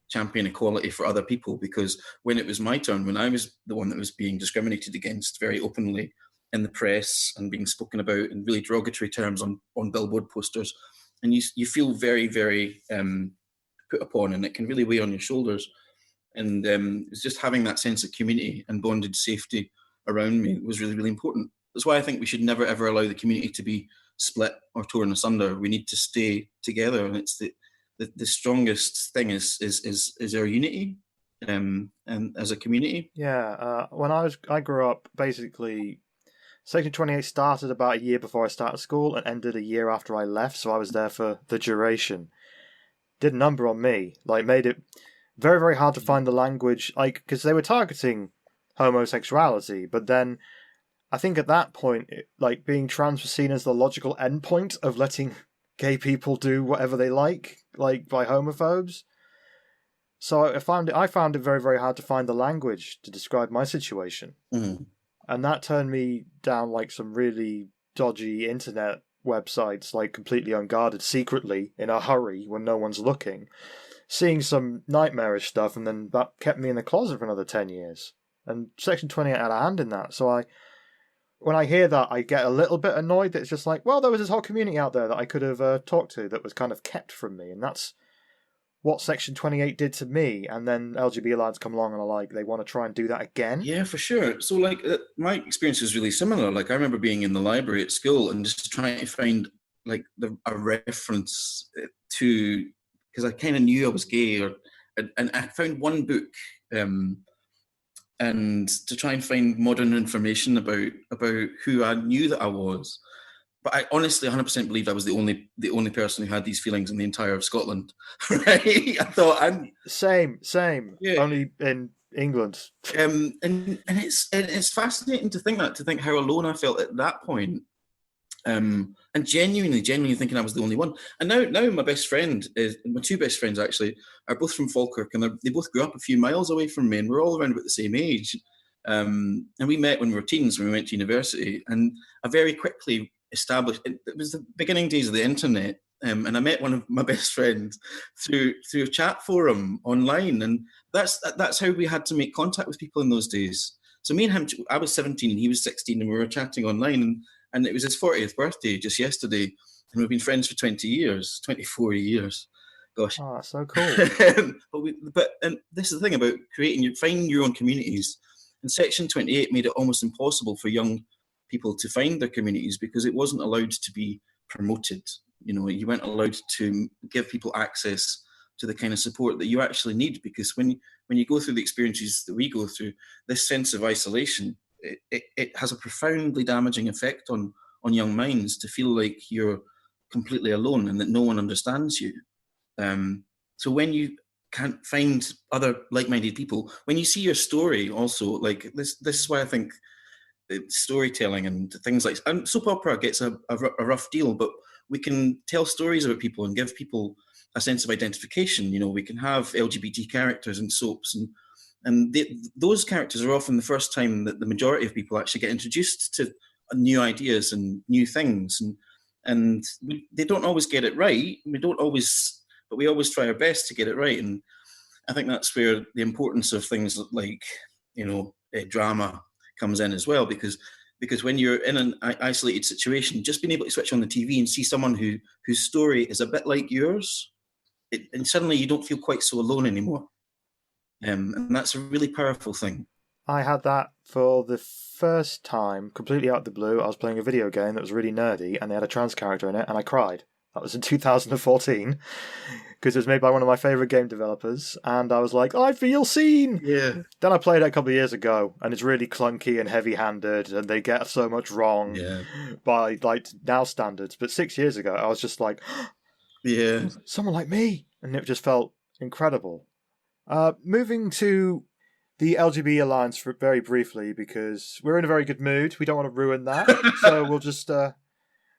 champion equality for other people, because when it was my turn, when I was the one that was being discriminated against very openly in the press and being spoken about in really derogatory terms on billboard posters, and you feel very, very put upon, and it can really weigh on your shoulders. And it's just having that sense of community and bonded safety around me was really, really important. That's why I think we should never, ever allow the community to be split or torn asunder. We need to stay together, and it's the strongest thing is our unity, and as a community.
Yeah, when I grew up, basically, Section 28 started about a year before I started school and ended a year after I left, so I was there for the duration. Did a number on me, like, made it very, very hard to find the language, like, because they were targeting homosexuality, but then I think at that point, like, being trans was seen as the logical endpoint of letting gay people do whatever they like by homophobes. So I found it very, very hard to find the language to describe my situation.
Mm-hmm.
and that turned me down like some really dodgy internet websites, like completely unguarded, secretly in a hurry when no one's looking. Seeing some nightmarish stuff, and then that kept me in the closet for another 10 years. And Section 28 had a hand in that. So when I hear that, I get a little bit annoyed that it's just like, well, there was this whole community out there that I could have talked to that was kind of kept from me. And that's what Section 28 did to me. And then LGB Alliance come along and are like, they want to try and do that again.
Yeah, for sure. So like my experience was really similar. Like I remember being in the library at school and just trying to find like a reference to, because I kind of knew I was gay, and I found one book, and to try and find modern information about who I knew that I was. But I honestly 100% believed I was the only person who had these feelings in the entire of Scotland. Right? I thought I'm
same, yeah. Only in England.
And it's fascinating to think how alone I felt at that point. And genuinely thinking I was the only one. And now my best friend my two best friends actually are both from Falkirk, and they both grew up a few miles away from me, and we're all around about the same age. And we met when we were teens, when we went to university, and I very quickly established, it was the beginning days of the internet, and I met one of my best friends through a chat forum online, and that's how we had to make contact with people in those days. So me and him, I was 17 and he was 16, and we were chatting online, and it was his 40th birthday just yesterday, and we've been friends for 24 years. Gosh.
Oh, that's so cool.
And this is the thing about finding your own communities. And Section 28 made it almost impossible for young people to find their communities because it wasn't allowed to be promoted. You know, you weren't allowed to give people access to the kind of support that you actually need, because when you go through the experiences that we go through, this sense of isolation, it has a profoundly damaging effect on young minds to feel like you're completely alone and that no one understands you. So when you can't find other like-minded people, when you see your story also, like this is why I think storytelling and things like, and soap opera gets a rough deal, but we can tell stories about people and give people a sense of identification. You know, we can have LGBT characters in soaps, and those characters are often the first time that the majority of people actually get introduced to new ideas and new things, and they don't always get it right. But we always try our best to get it right. And I think that's where the importance of things like, you know, drama comes in as well, because when you're in an isolated situation, just being able to switch on the TV and see someone whose story is a bit like yours, and suddenly you don't feel quite so alone anymore. And that's a really powerful thing.
I had that for the first time, completely out of the blue. I was playing a video game that was really nerdy, and they had a trans character in it, and I cried. That was in 2014, because it was made by one of my favourite game developers, and I was like, I feel seen!
Yeah.
Then I played it a couple of years ago, and it's really clunky and heavy-handed, and they get so much wrong by, like, now standards. But 6 years ago, I was just like,
yeah,
someone like me! And it just felt incredible. Moving to the LGB Alliance very briefly, because we're in a very good mood. We don't want to ruin that, so we'll just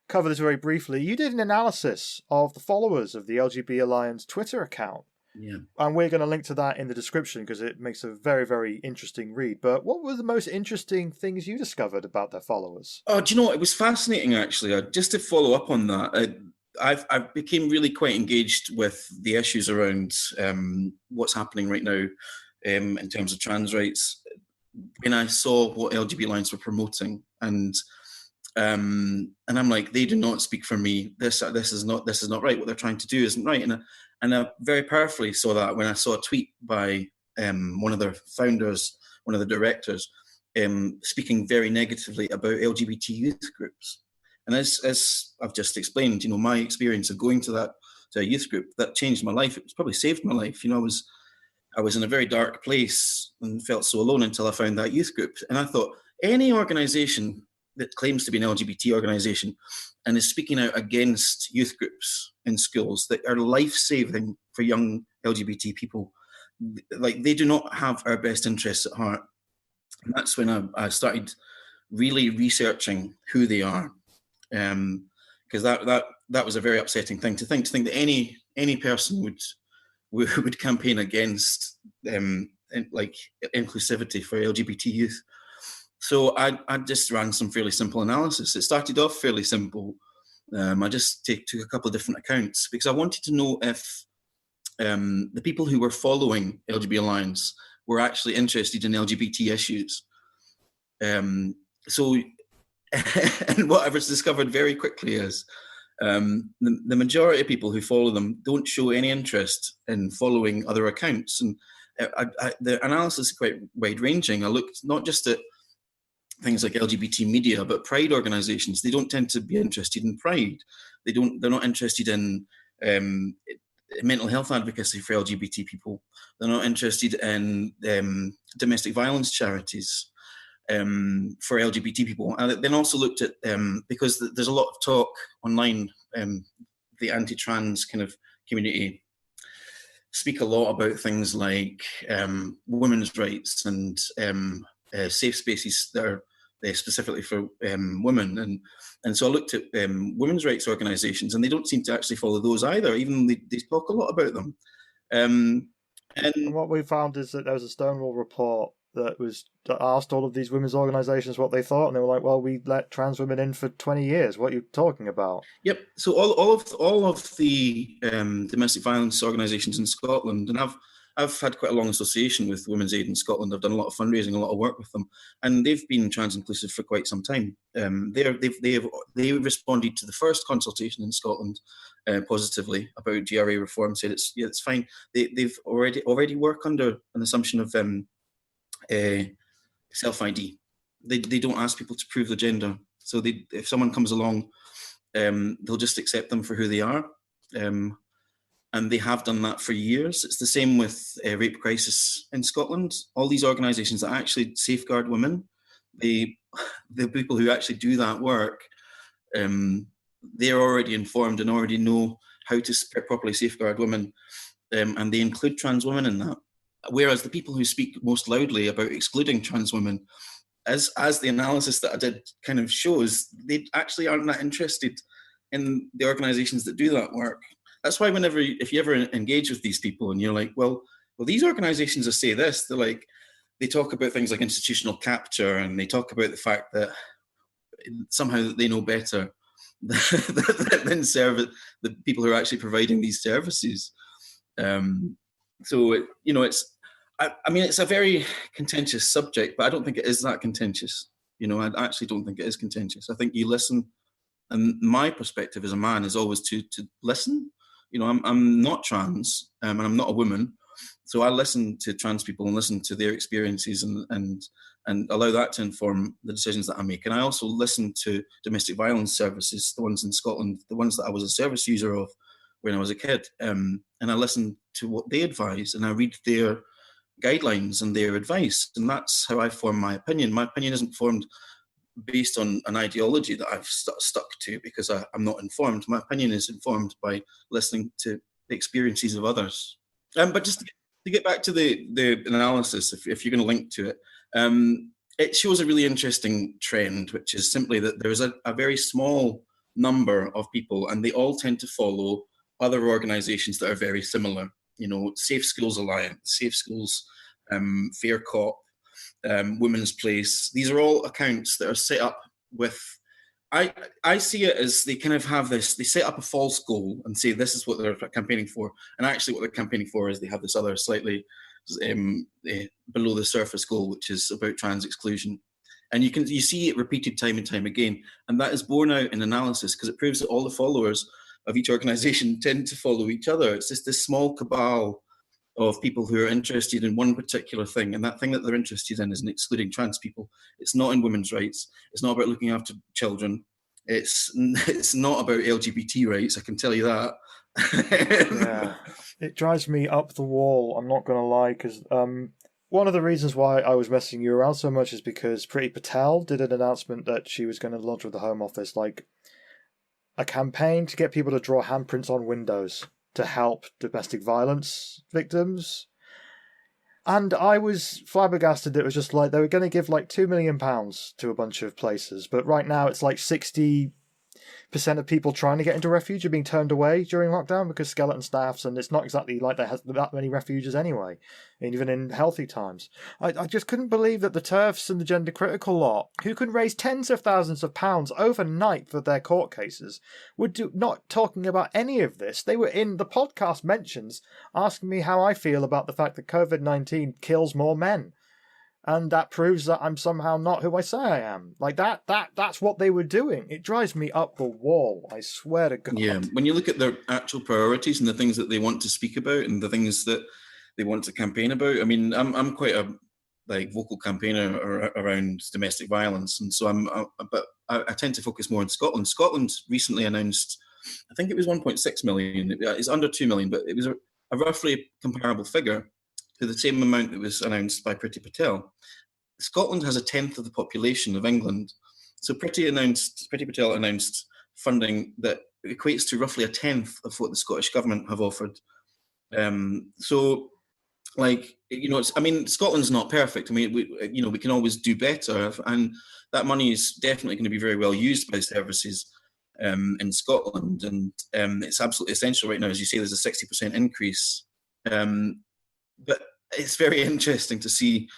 cover this very briefly. You did an analysis of the followers of the LGB Alliance Twitter account.
Yeah.
And we're going to link to that in the description because it makes a very, very interesting read. But what were the most interesting things you discovered about their followers?
Oh, do you know what? It was fascinating, actually. Just to follow up on that, I became really quite engaged with the issues around what's happening right now in terms of trans rights when I saw what LGB Alliance were promoting, and I'm like, they do not speak for me. This is not right. What they're trying to do isn't right. And I very powerfully saw that when I saw a tweet by one of their founders, one of the directors, speaking very negatively about LGBT youth groups. And as I've just explained, you know, my experience of going to a youth group, that changed my life. It's probably saved my life. You know, I was in a very dark place and felt so alone until I found that youth group. And I thought, any organisation that claims to be an LGBT organisation and is speaking out against youth groups in schools that are life-saving for young LGBT people, like, they do not have our best interests at heart. And that's when I started really researching who they are. Because that was a very upsetting thing to think that any person would campaign against like inclusivity for LGBT youth. So I just ran some fairly simple analysis. It started off fairly simple. I just took a couple of different accounts because I wanted to know if the people who were following LGB Alliance were actually interested in LGBT issues. So, and what I was discovered very quickly is the majority of people who follow them don't show any interest in following other accounts. And the analysis is quite wide-ranging. I looked not just at things like LGBT media, but pride organisations. They don't tend to be interested in pride. They're not interested in mental health advocacy for LGBT people. They're not interested in domestic violence charities for LGBT people. And then also looked at, because there's a lot of talk online, the anti-trans kind of community speak a lot about things like women's rights and safe spaces that are specifically for women. And so I looked at women's rights organisations, and they don't seem to actually follow those either, even though they talk a lot about them.
And what we found is that there was a Stonewall report that asked all of these women's organisations what they thought, and they were like, well, we let trans women in for 20 years. What are you talking about?
Yep. So all of the domestic violence organisations in Scotland, and I've had quite a long association with Women's Aid in Scotland. I've done a lot of fundraising, a lot of work with them, and they've been trans inclusive for quite some time. They responded to the first consultation in Scotland positively about GRA reform. Said it's fine. They've already work under an assumption of self-ID. They don't ask people to prove their gender. So if someone comes along, they'll just accept them for who they are. And they have done that for years. It's the same with Rape Crisis in Scotland. All these organisations that actually safeguard women, the people who actually do that work, they're already informed and already know how to properly safeguard women, and they include trans women in that. Whereas the people who speak most loudly about excluding trans women, as the analysis that I did kind of shows, they actually aren't that interested in the organisations that do that work. That's why if you ever engage with these people and you're like, well, these organisations that say this, they talk about things like institutional capture, and they talk about the fact that somehow they know better than serve the people who are actually providing these services. So it's a very contentious subject, but I don't think it is that contentious. I actually don't think it is contentious. I think you listen, and my perspective as a man is always to listen. I'm not trans, and I'm not a woman, so I listen to trans people and listen to their experiences and allow that to inform the decisions that I make. And I also listen to domestic violence services, the ones in Scotland, the ones that I was a service user of when I was a kid, and I listen to what they advise, and I read their guidelines and their advice, and that's how I form my opinion. My opinion isn't formed based on an ideology that I've stuck to because I'm not informed. My opinion is informed by listening to the experiences of others. But just to get back to the analysis, if you're going to link to it, it shows a really interesting trend, which is simply that there's a very small number of people, and they all tend to follow other organisations that are very similar. Safe Schools Alliance, Safe Schools, Fair Cop, Women's Place. These are all accounts that are set up with, I see it as they kind of have this, they set up a false goal and say this is what they're campaigning for, and actually what they're campaigning for is they have this other slightly below the surface goal, which is about trans exclusion. And you see it repeated time and time again, and that is borne out in analysis because it proves that all the followers of each organisation tend to follow each other. It's just this small cabal of people who are interested in one particular thing, and that thing that they're interested in is in excluding trans people. It's not in women's rights. It's not about looking after children. It's not about LGBT rights, I can tell you that.
Yeah, it drives me up the wall, I'm not going to lie, because one of the reasons why I was messing you around so much is because Priti Patel did an announcement that she was going to launch with the Home Office, like a campaign to get people to draw handprints on windows to help domestic violence victims. And I was flabbergasted. It was just like they were going to give like £2 million to a bunch of places, but right now it's like 60 of people trying to get into refuge are being turned away during lockdown because skeleton staffs, and it's not exactly like there has that many refuges anyway, even in healthy times. I just couldn't believe that the TERFs and the gender critical lot, who can raise tens of thousands of pounds overnight for their court cases, would not talking about any of this. They were in the podcast mentions asking me how I feel about the fact that COVID-19 kills more men. And that proves that I'm somehow not who I say I am. Like that's what they were doing. It drives me up the wall, I swear to God.
Yeah, when you look at their actual priorities and the things that they want to speak about and the things that they want to campaign about. I mean, I'm quite a vocal campaigner around domestic violence, and so I tend to focus more on Scotland. Scotland recently announced, I think it was 1.6 million. It's under 2 million, but it was a roughly comparable figure to the same amount that was announced by Petrie Patel. Scotland has a tenth of the population of England. So Petrie Patel announced funding that equates to roughly a tenth of what the Scottish government have offered. Scotland's not perfect. I mean, we can always do better, and that money is definitely going to be very well used by services in Scotland, and it's absolutely essential right now. As you say, there's a 60% increase. But it's very interesting to see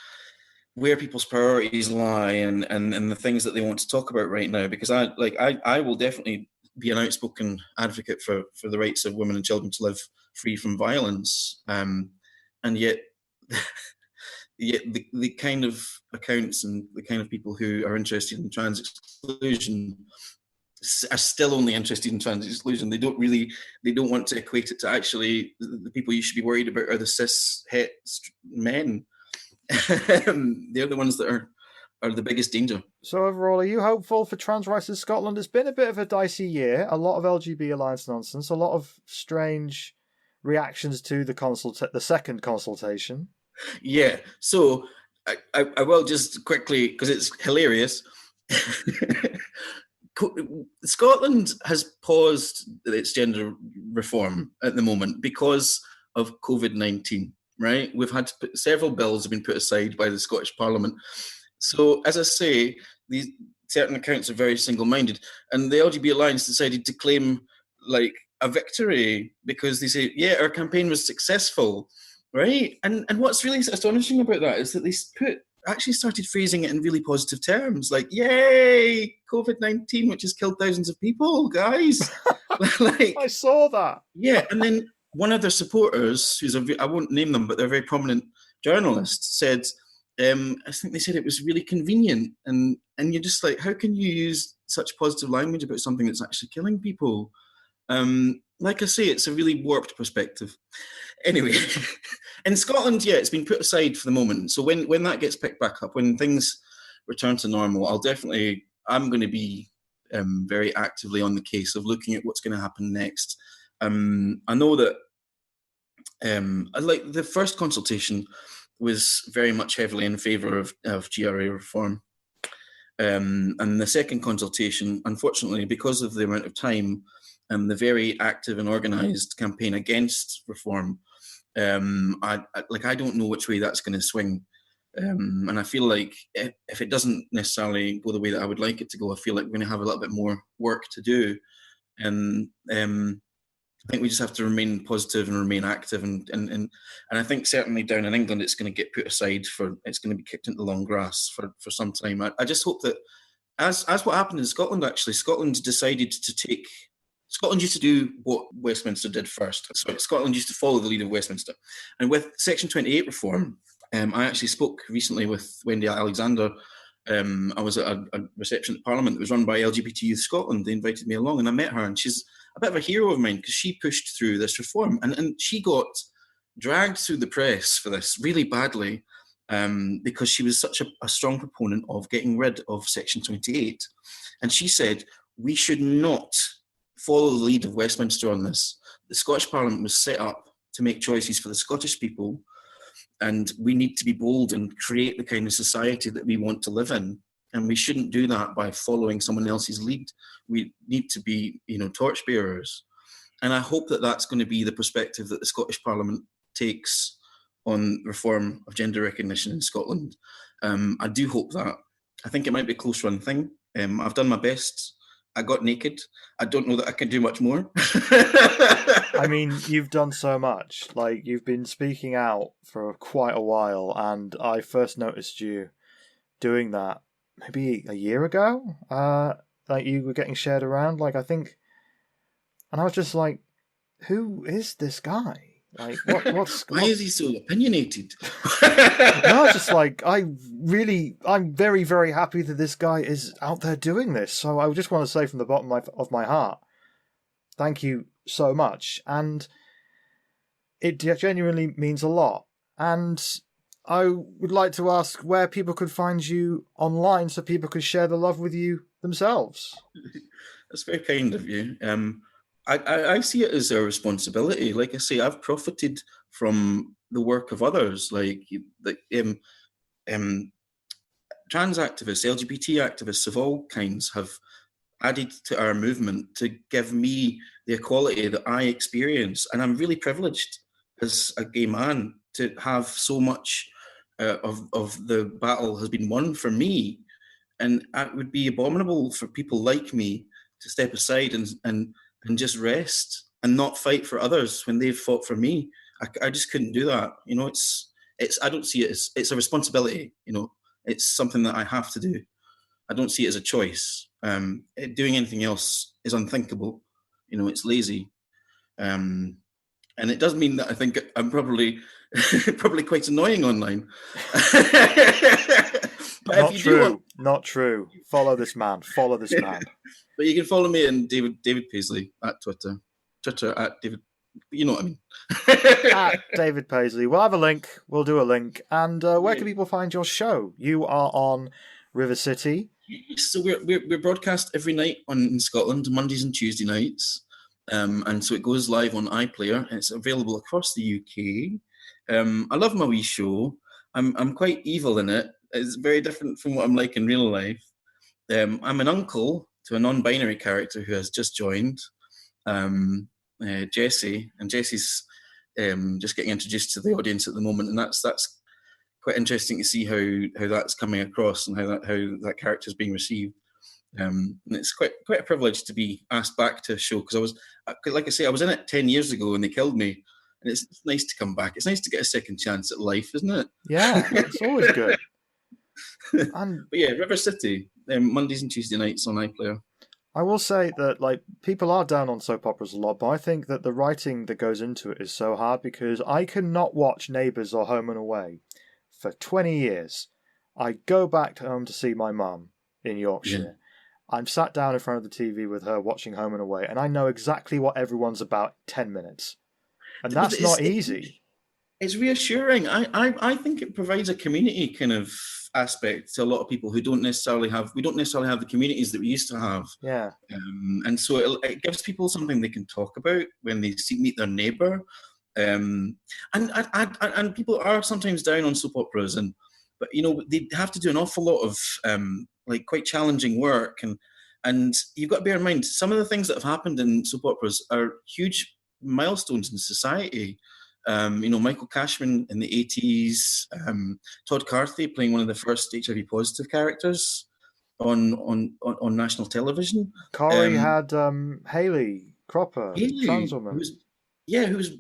where people's priorities lie and the things that they want to talk about right now, because I will definitely be an outspoken advocate for the rights of women and children to live free from violence. And yet the kind of accounts and the kind of people who are interested in trans exclusion are still only interested in trans exclusion. They don't want to equate it to actually the people you should be worried about are the cis het men. They're the ones that are the biggest danger.
So overall, are you hopeful for trans rights in Scotland? It's been a bit of a dicey year. A lot of LGB Alliance nonsense. A lot of strange reactions to the second consultation.
Yeah. So I will just quickly, because it's hilarious. Scotland has paused its gender reform at the moment because of COVID-19, right? We've had several bills have been put aside by the Scottish Parliament. So, as I say, these certain accounts are very single-minded, and the LGB Alliance decided to claim a victory because they say, yeah, our campaign was successful, right? And what's really astonishing about that is that they actually started phrasing it in really positive terms, like, yay, COVID-19, which has killed thousands of people, guys.
I saw that.
Yeah, and then one of their supporters, I won't name them, but they're a very prominent journalist, said, I think they said it was really convenient. And you're just like, how can you use such positive language about something that's actually killing people? Like I say, it's a really warped perspective. Anyway, in Scotland, yeah, it's been put aside for the moment. So when that gets picked back up, when things return to normal, I'm going to be very actively on the case of looking at what's going to happen next. I know that the first consultation was very much heavily in favour of GRA reform. And the second consultation, unfortunately, because of the amount of time and the very active and organised campaign against reform, I don't know which way that's going to swing. And I feel like if it doesn't necessarily go the way that I would like it to go, I feel like we're going to have a little bit more work to do. And I think we just have to remain positive and remain active. And I think certainly down in England, it's going to get put aside it's going to be kicked into the long grass for some time. I just hope that as what happened in Scotland, actually, Scotland decided to take... Scotland used to do what Westminster did first. So Scotland used to follow the lead of Westminster. And with Section 28 reform, I actually spoke recently with Wendy Alexander. I was at a reception at Parliament that was run by LGBT Youth Scotland. They invited me along and I met her, and she's a bit of a hero of mine because she pushed through this reform. And she got dragged through the press for this really badly because she was such a strong proponent of getting rid of Section 28. And she said, we should not follow the lead of Westminster on this. The Scottish Parliament was set up to make choices for the Scottish people, and we need to be bold and create the kind of society that we want to live in. And we shouldn't do that by following someone else's lead. We need to be, torchbearers. And I hope that that's going to be the perspective that the Scottish Parliament takes on reform of gender recognition in Scotland. I do hope that. I think it might be a close run thing. I've done my best I got naked. I don't know that I can do much more.
I mean, you've done so much. Like, you've been speaking out for quite a while, and I first noticed you doing that maybe a year ago. Like, you were getting shared around, like, I think, and I was just like, who is this guy? Like,
Why is he so opinionated?
No, just like, I'm very, very happy that this guy is out there doing this. So I just want to say from the bottom of my heart, thank you so much. And it genuinely means a lot. And I would like to ask where people could find you online so people could share the love with you themselves.
That's very kind of you. I see it as a responsibility. Like I say, I've profited from the work of others, like trans activists, LGBT activists of all kinds have added to our movement to give me the equality that I experience. And I'm really privileged as a gay man to have so much of the battle has been won for me. And it would be abominable for people like me to step aside and just rest and not fight for others when they've fought for me. I just couldn't do that. You know, it's I don't see it as, it's a responsibility, you know, it's something that I have to do. I don't see it as a choice. Doing anything else is unthinkable. You know, it's lazy. And it does mean that I think I'm probably quite annoying online. But
Not true. Not true. Follow this man. Follow this man.
But you can follow me and David Paisley at Twitter at David. You know what I mean.
At David Paisley. We'll have a link. We'll do a link. And where can people find your show? You are on River City.
So we're broadcast every night in Scotland, Mondays and Tuesday nights. And so it goes live on iPlayer. And it's available across the UK. I love my wee show. I'm quite evil in it. It's very different from what I'm like in real life. I'm an uncle to a non-binary character who has just joined, Jessie, and Jessie's just getting introduced to the audience at the moment, and that's quite interesting to see how that's coming across and how that character is being received. And it's quite a privilege to be asked back to a show, because like I say, I was in it 10 years ago and they killed me, and it's nice to come back. It's nice to get a second chance at life, isn't it?
Yeah, it's always good.
But yeah, River City, Mondays and Tuesday nights on iPlayer.
I will say that, like, people are down on soap operas a lot, but I think that the writing that goes into it is so hard, because I cannot watch Neighbours or Home and Away for 20 years. I go back home to see my mum in Yorkshire. Yeah. I'm sat down in front of the TV with her watching Home and Away, and I know exactly what everyone's about in 10 minutes. And that's not easy.
It's reassuring. I think it provides a community kind of aspect to a lot of people who don't necessarily have the communities that we used to have.
Yeah.
And so it gives people something they can talk about when they meet their neighbour. And people are sometimes down on soap operas, but you know, they have to do an awful lot of like quite challenging work, and you've got to bear in mind some of the things that have happened in soap operas are huge milestones in society. You know, Michael Cashman in the 80s, Todd Carthy playing one of the first HIV positive characters on national television.
Corey had Hayley Cropper, trans woman.
Who was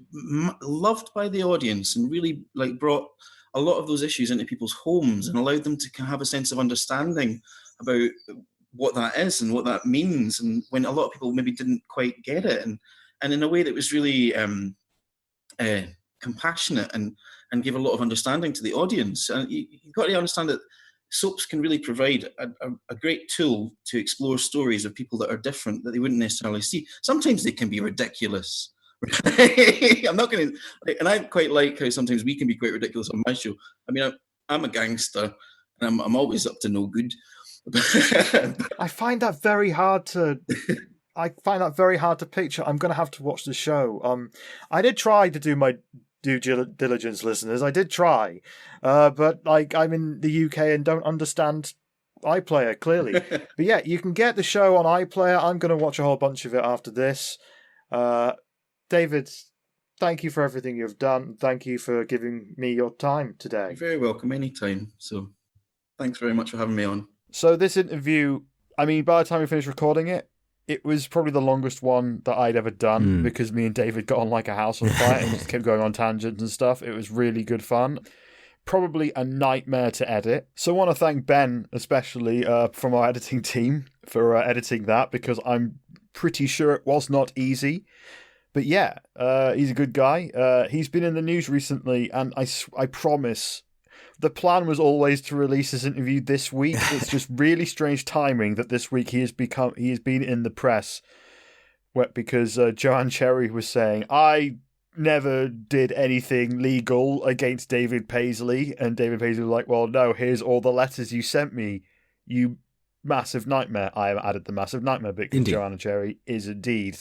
loved by the audience and really like brought a lot of those issues into people's homes and allowed them to have a sense of understanding about what that is and what that means. And when a lot of people maybe didn't quite get it, and in a way that was really compassionate and give a lot of understanding to the audience. And you've got to understand that soaps can really provide a great tool to explore stories of people that are different that they wouldn't necessarily see. Sometimes they can be ridiculous. I'm not going to, and I quite like how sometimes we can be quite ridiculous on my show. I mean, I'm a gangster and I'm always up to no good.
I find that very hard to picture. I'm going to have to watch the show. I did try to do my due diligence, listeners. I did try, but like I'm in the UK and don't understand iPlayer clearly. But yeah, you can get the show on iPlayer. I'm going to watch a whole bunch of it after this. David, thank you for everything you've done. Thank you for giving me your time today.
You're very welcome anytime. So thanks very much for having me on.
So this interview, I mean, by the time we finish recording it, It was probably the longest one that I'd ever done because me and David got on like a house on fire and just kept going on tangents and stuff. It was really good fun. Probably a nightmare to edit. So I want to thank Ben, especially from our editing team, for editing that, because I'm pretty sure it was not easy. But yeah, he's a good guy. He's been in the news recently, and I promise the plan was always to release his interview this week. It's just really strange timing that this week he has been in the press because Joanne Cherry was saying, I never did anything legal against David Paisley, and David Paisley was like, well, no, here's all the letters you sent me, you massive nightmare. I added the massive nightmare bit because Joanna Cherry is indeed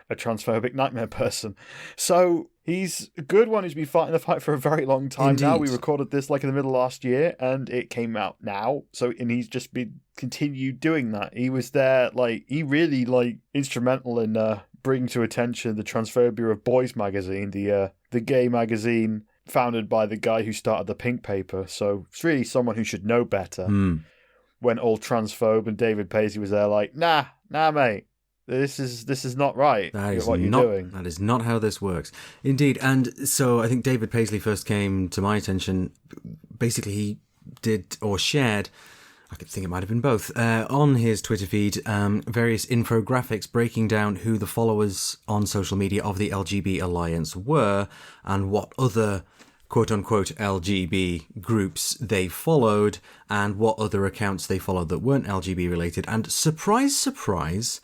a transphobic nightmare person. So he's a good one who's been fighting the fight for a very long time now. We recorded this like in the middle of last year and it came out now. And he's just been continued doing that. He was there, he really instrumental in bringing to attention the transphobia of Boys magazine, the gay magazine founded by the guy who started the Pink Paper. So it's really someone who should know better. When all transphobe and David Paisley was there nah mate. This is not right.
That is
what you're doing.
That is not how this works. Indeed. And so I think David Paisley first came to my attention. Basically, he did or shared, I could think it might have been both, on his Twitter feed, various infographics breaking down who the followers on social media of the LGB Alliance were and what other quote-unquote LGB groups they followed and what other accounts they followed that weren't LGB related. And surprise, surprise,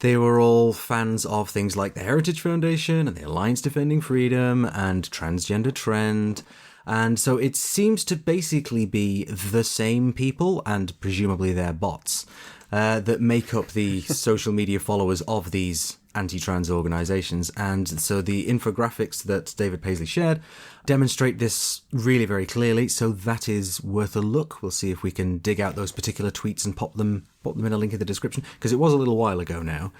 they were all fans of things like the Heritage Foundation and the Alliance Defending Freedom and Transgender Trend. And so it seems to basically be the same people, and presumably they're bots, that make up the social media followers of these anti-trans organisations. And so the infographics that David Paisley shared demonstrate this really very clearly. So that is worth a look. We'll see if we can dig out those particular tweets and pop them in a link in the description, because it was a little while ago now.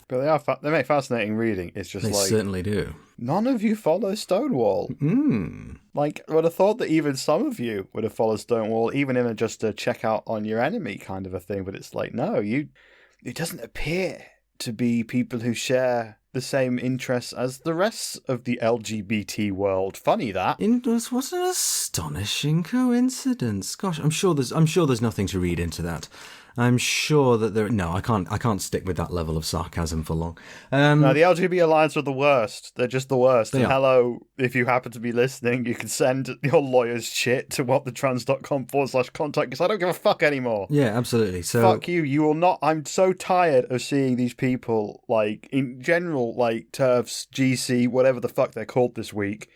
But they make fascinating reading. It's just
they certainly do.
None of you follow Stonewall. I would have thought that even some of you would have followed Stonewall, even in just a check out on your enemy kind of a thing. But it's no, it doesn't appear to be people who share the same interests as the rest of the LGBT world. Funny that.
What an astonishing coincidence. Gosh, I'm sure there's nothing to read into that. I'm sure that I can't stick with that level of sarcasm for long.
No, the LGB Alliance are the worst. They're just the worst. And hello, if you happen to be listening, you can send your lawyer's shit to whatthetrans.com/contact, because I don't give a fuck anymore.
Yeah, absolutely. So
fuck you. You will not. I'm so tired of seeing these people, in general, TERFs, GC, whatever the fuck they're called this week,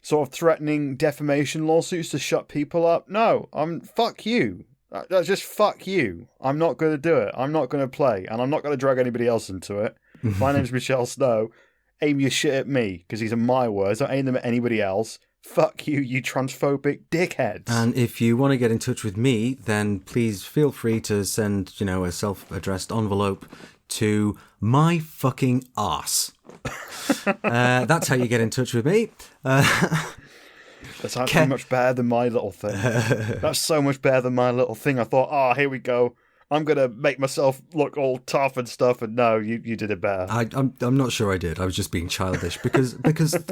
sort of threatening defamation lawsuits to shut people up. No, fuck you. That's just fuck you. I'm not going to do it. I'm not going to play, and I'm not going to drag anybody else into it. My name's Michelle Snow. Aim your shit at me, because these are my words. Don't aim them at anybody else. Fuck you, you transphobic dickheads.
And if you want to get in touch with me, then please feel free to send, a self-addressed envelope to my fucking arse. That's how you get in touch with me.
That's actually much better than my little thing. That's so much better than my little thing. I thought, here we go. I'm going to make myself look all tough and stuff. And no, you did it better.
I'm not sure I did. I was just being childish because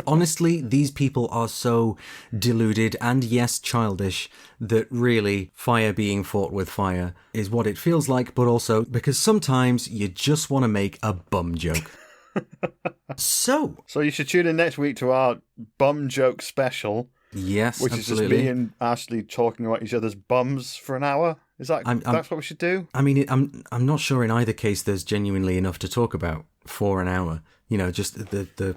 honestly, these people are so deluded and yes, childish that really fire being fought with fire is what it feels like. But also because sometimes you just want to make a bum joke. So
you should tune in next week to our bum joke special.
Yes,
which
absolutely.
Is just me and Ashley talking about each other's bums for an hour. Is that that's what we should do?
I mean, I'm not sure in either case there's genuinely enough to talk about for an hour. Just the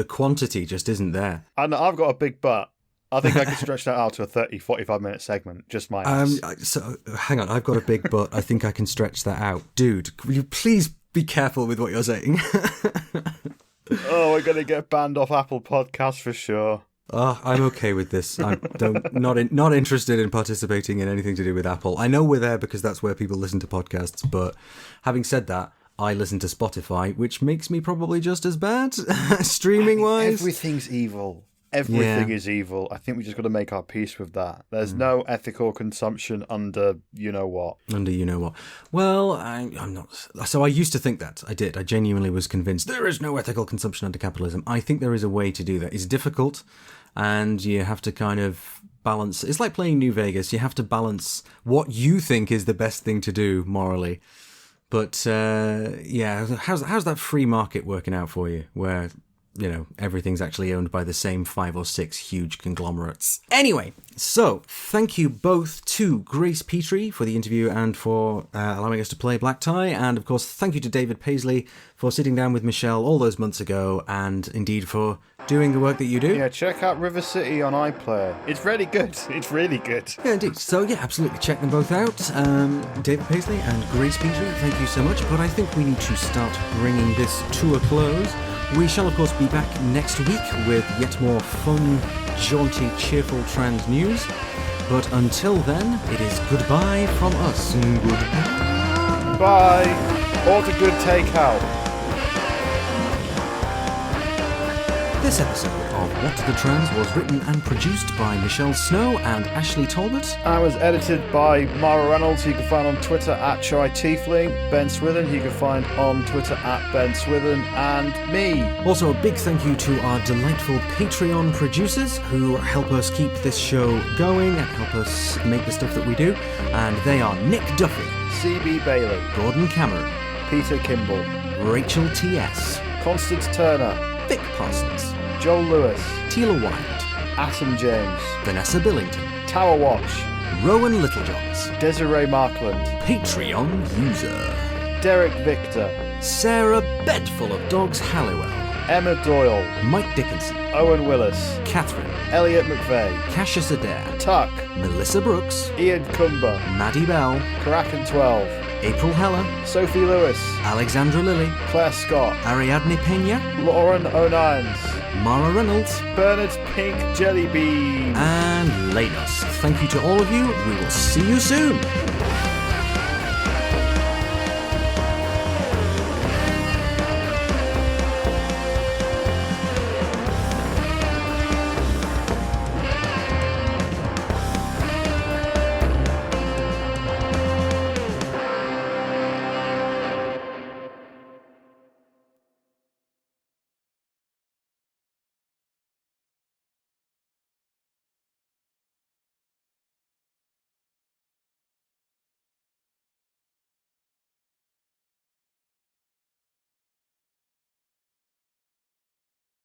quantity just isn't there.
And I've got a big butt. I think I could stretch that out to a 30, 45-minute segment. Just my ass.
So hang on, I've got a big butt. I think I can stretch that out, dude. Will you please be careful with what you're saying?
Oh, we're gonna get banned off Apple Podcasts for sure.
Oh, I'm okay with this. I'm not interested in participating in anything to do with Apple. I know we're there because that's where people listen to podcasts, but having said that, I listen to Spotify, which makes me probably just as bad, streaming-wise.
Everything's evil. everything is evil. I think we just got to make our peace with that. There's no ethical consumption under you-know-what.
Under you-know-what. Well, I'm not... So I used to think that. I did. I genuinely was convinced there is no ethical consumption under capitalism. I think there is a way to do that. It's difficult, and you have to kind of balance... It's like playing New Vegas. You have to balance what you think is the best thing to do morally. But, how's that free market working out for you, where... everything's actually owned by the same 5 or 6 huge conglomerates. Anyway, so thank you both to Grace Petrie for the interview and for allowing us to play Black Tie. And of course, thank you to David Paisley for sitting down with Michelle all those months ago and indeed for doing the work that you do.
Yeah, check out River City on iPlayer. It's really good. It's really good.
Yeah, indeed. So yeah, absolutely check them both out. David Paisley and Grace Petrie, thank you so much. But I think we need to start bringing this to a close. We shall, of course, be back next week with yet more fun, jaunty, cheerful trans news. But until then, it is goodbye from us. Goodbye.
Bye. Order good takeout.
This episode of What the Trans was written and produced by Michelle Snow and Ashley Talbot.
I was edited by Mara Reynolds, who you can find on Twitter at @ChaiTiefling, Ben Swithin, who you can find on Twitter at Ben Swithin, and me.
Also, a big thank you to our delightful Patreon producers who help us keep this show going and help us make the stuff that we do. And they are Nick Duffy,
C.B. Bailey,
Gordon Cameron,
Peter Kimball,
Rachel T.S.,
Constance Turner,
Vic Parsons,
Joel Lewis,
Tila Wyatt,
Atom James,
Vanessa Billington,
Tower Watch,
Rowan Littlejohns,
Desiree Markland,
Patreon user,
Derek Victor,
Sarah Bedful of Dogs Halliwell,
Emma Doyle,
Mike Dickinson,
Owen Willis,
Catherine,
Elliot McVeigh,
Cassius Adair,
Tuck,
Melissa Brooks,
Ian Cumber,
Maddie Bell,
Kraken 12,
April Heller,
Sophie Lewis,
Alexandra Lilly,
Claire Scott,
Ariadne Pena,
Lauren O'Nines,
Mara Reynolds,
Bernard Pink Jellybean,
and Lanos. Thank you to all of you. We will see you soon.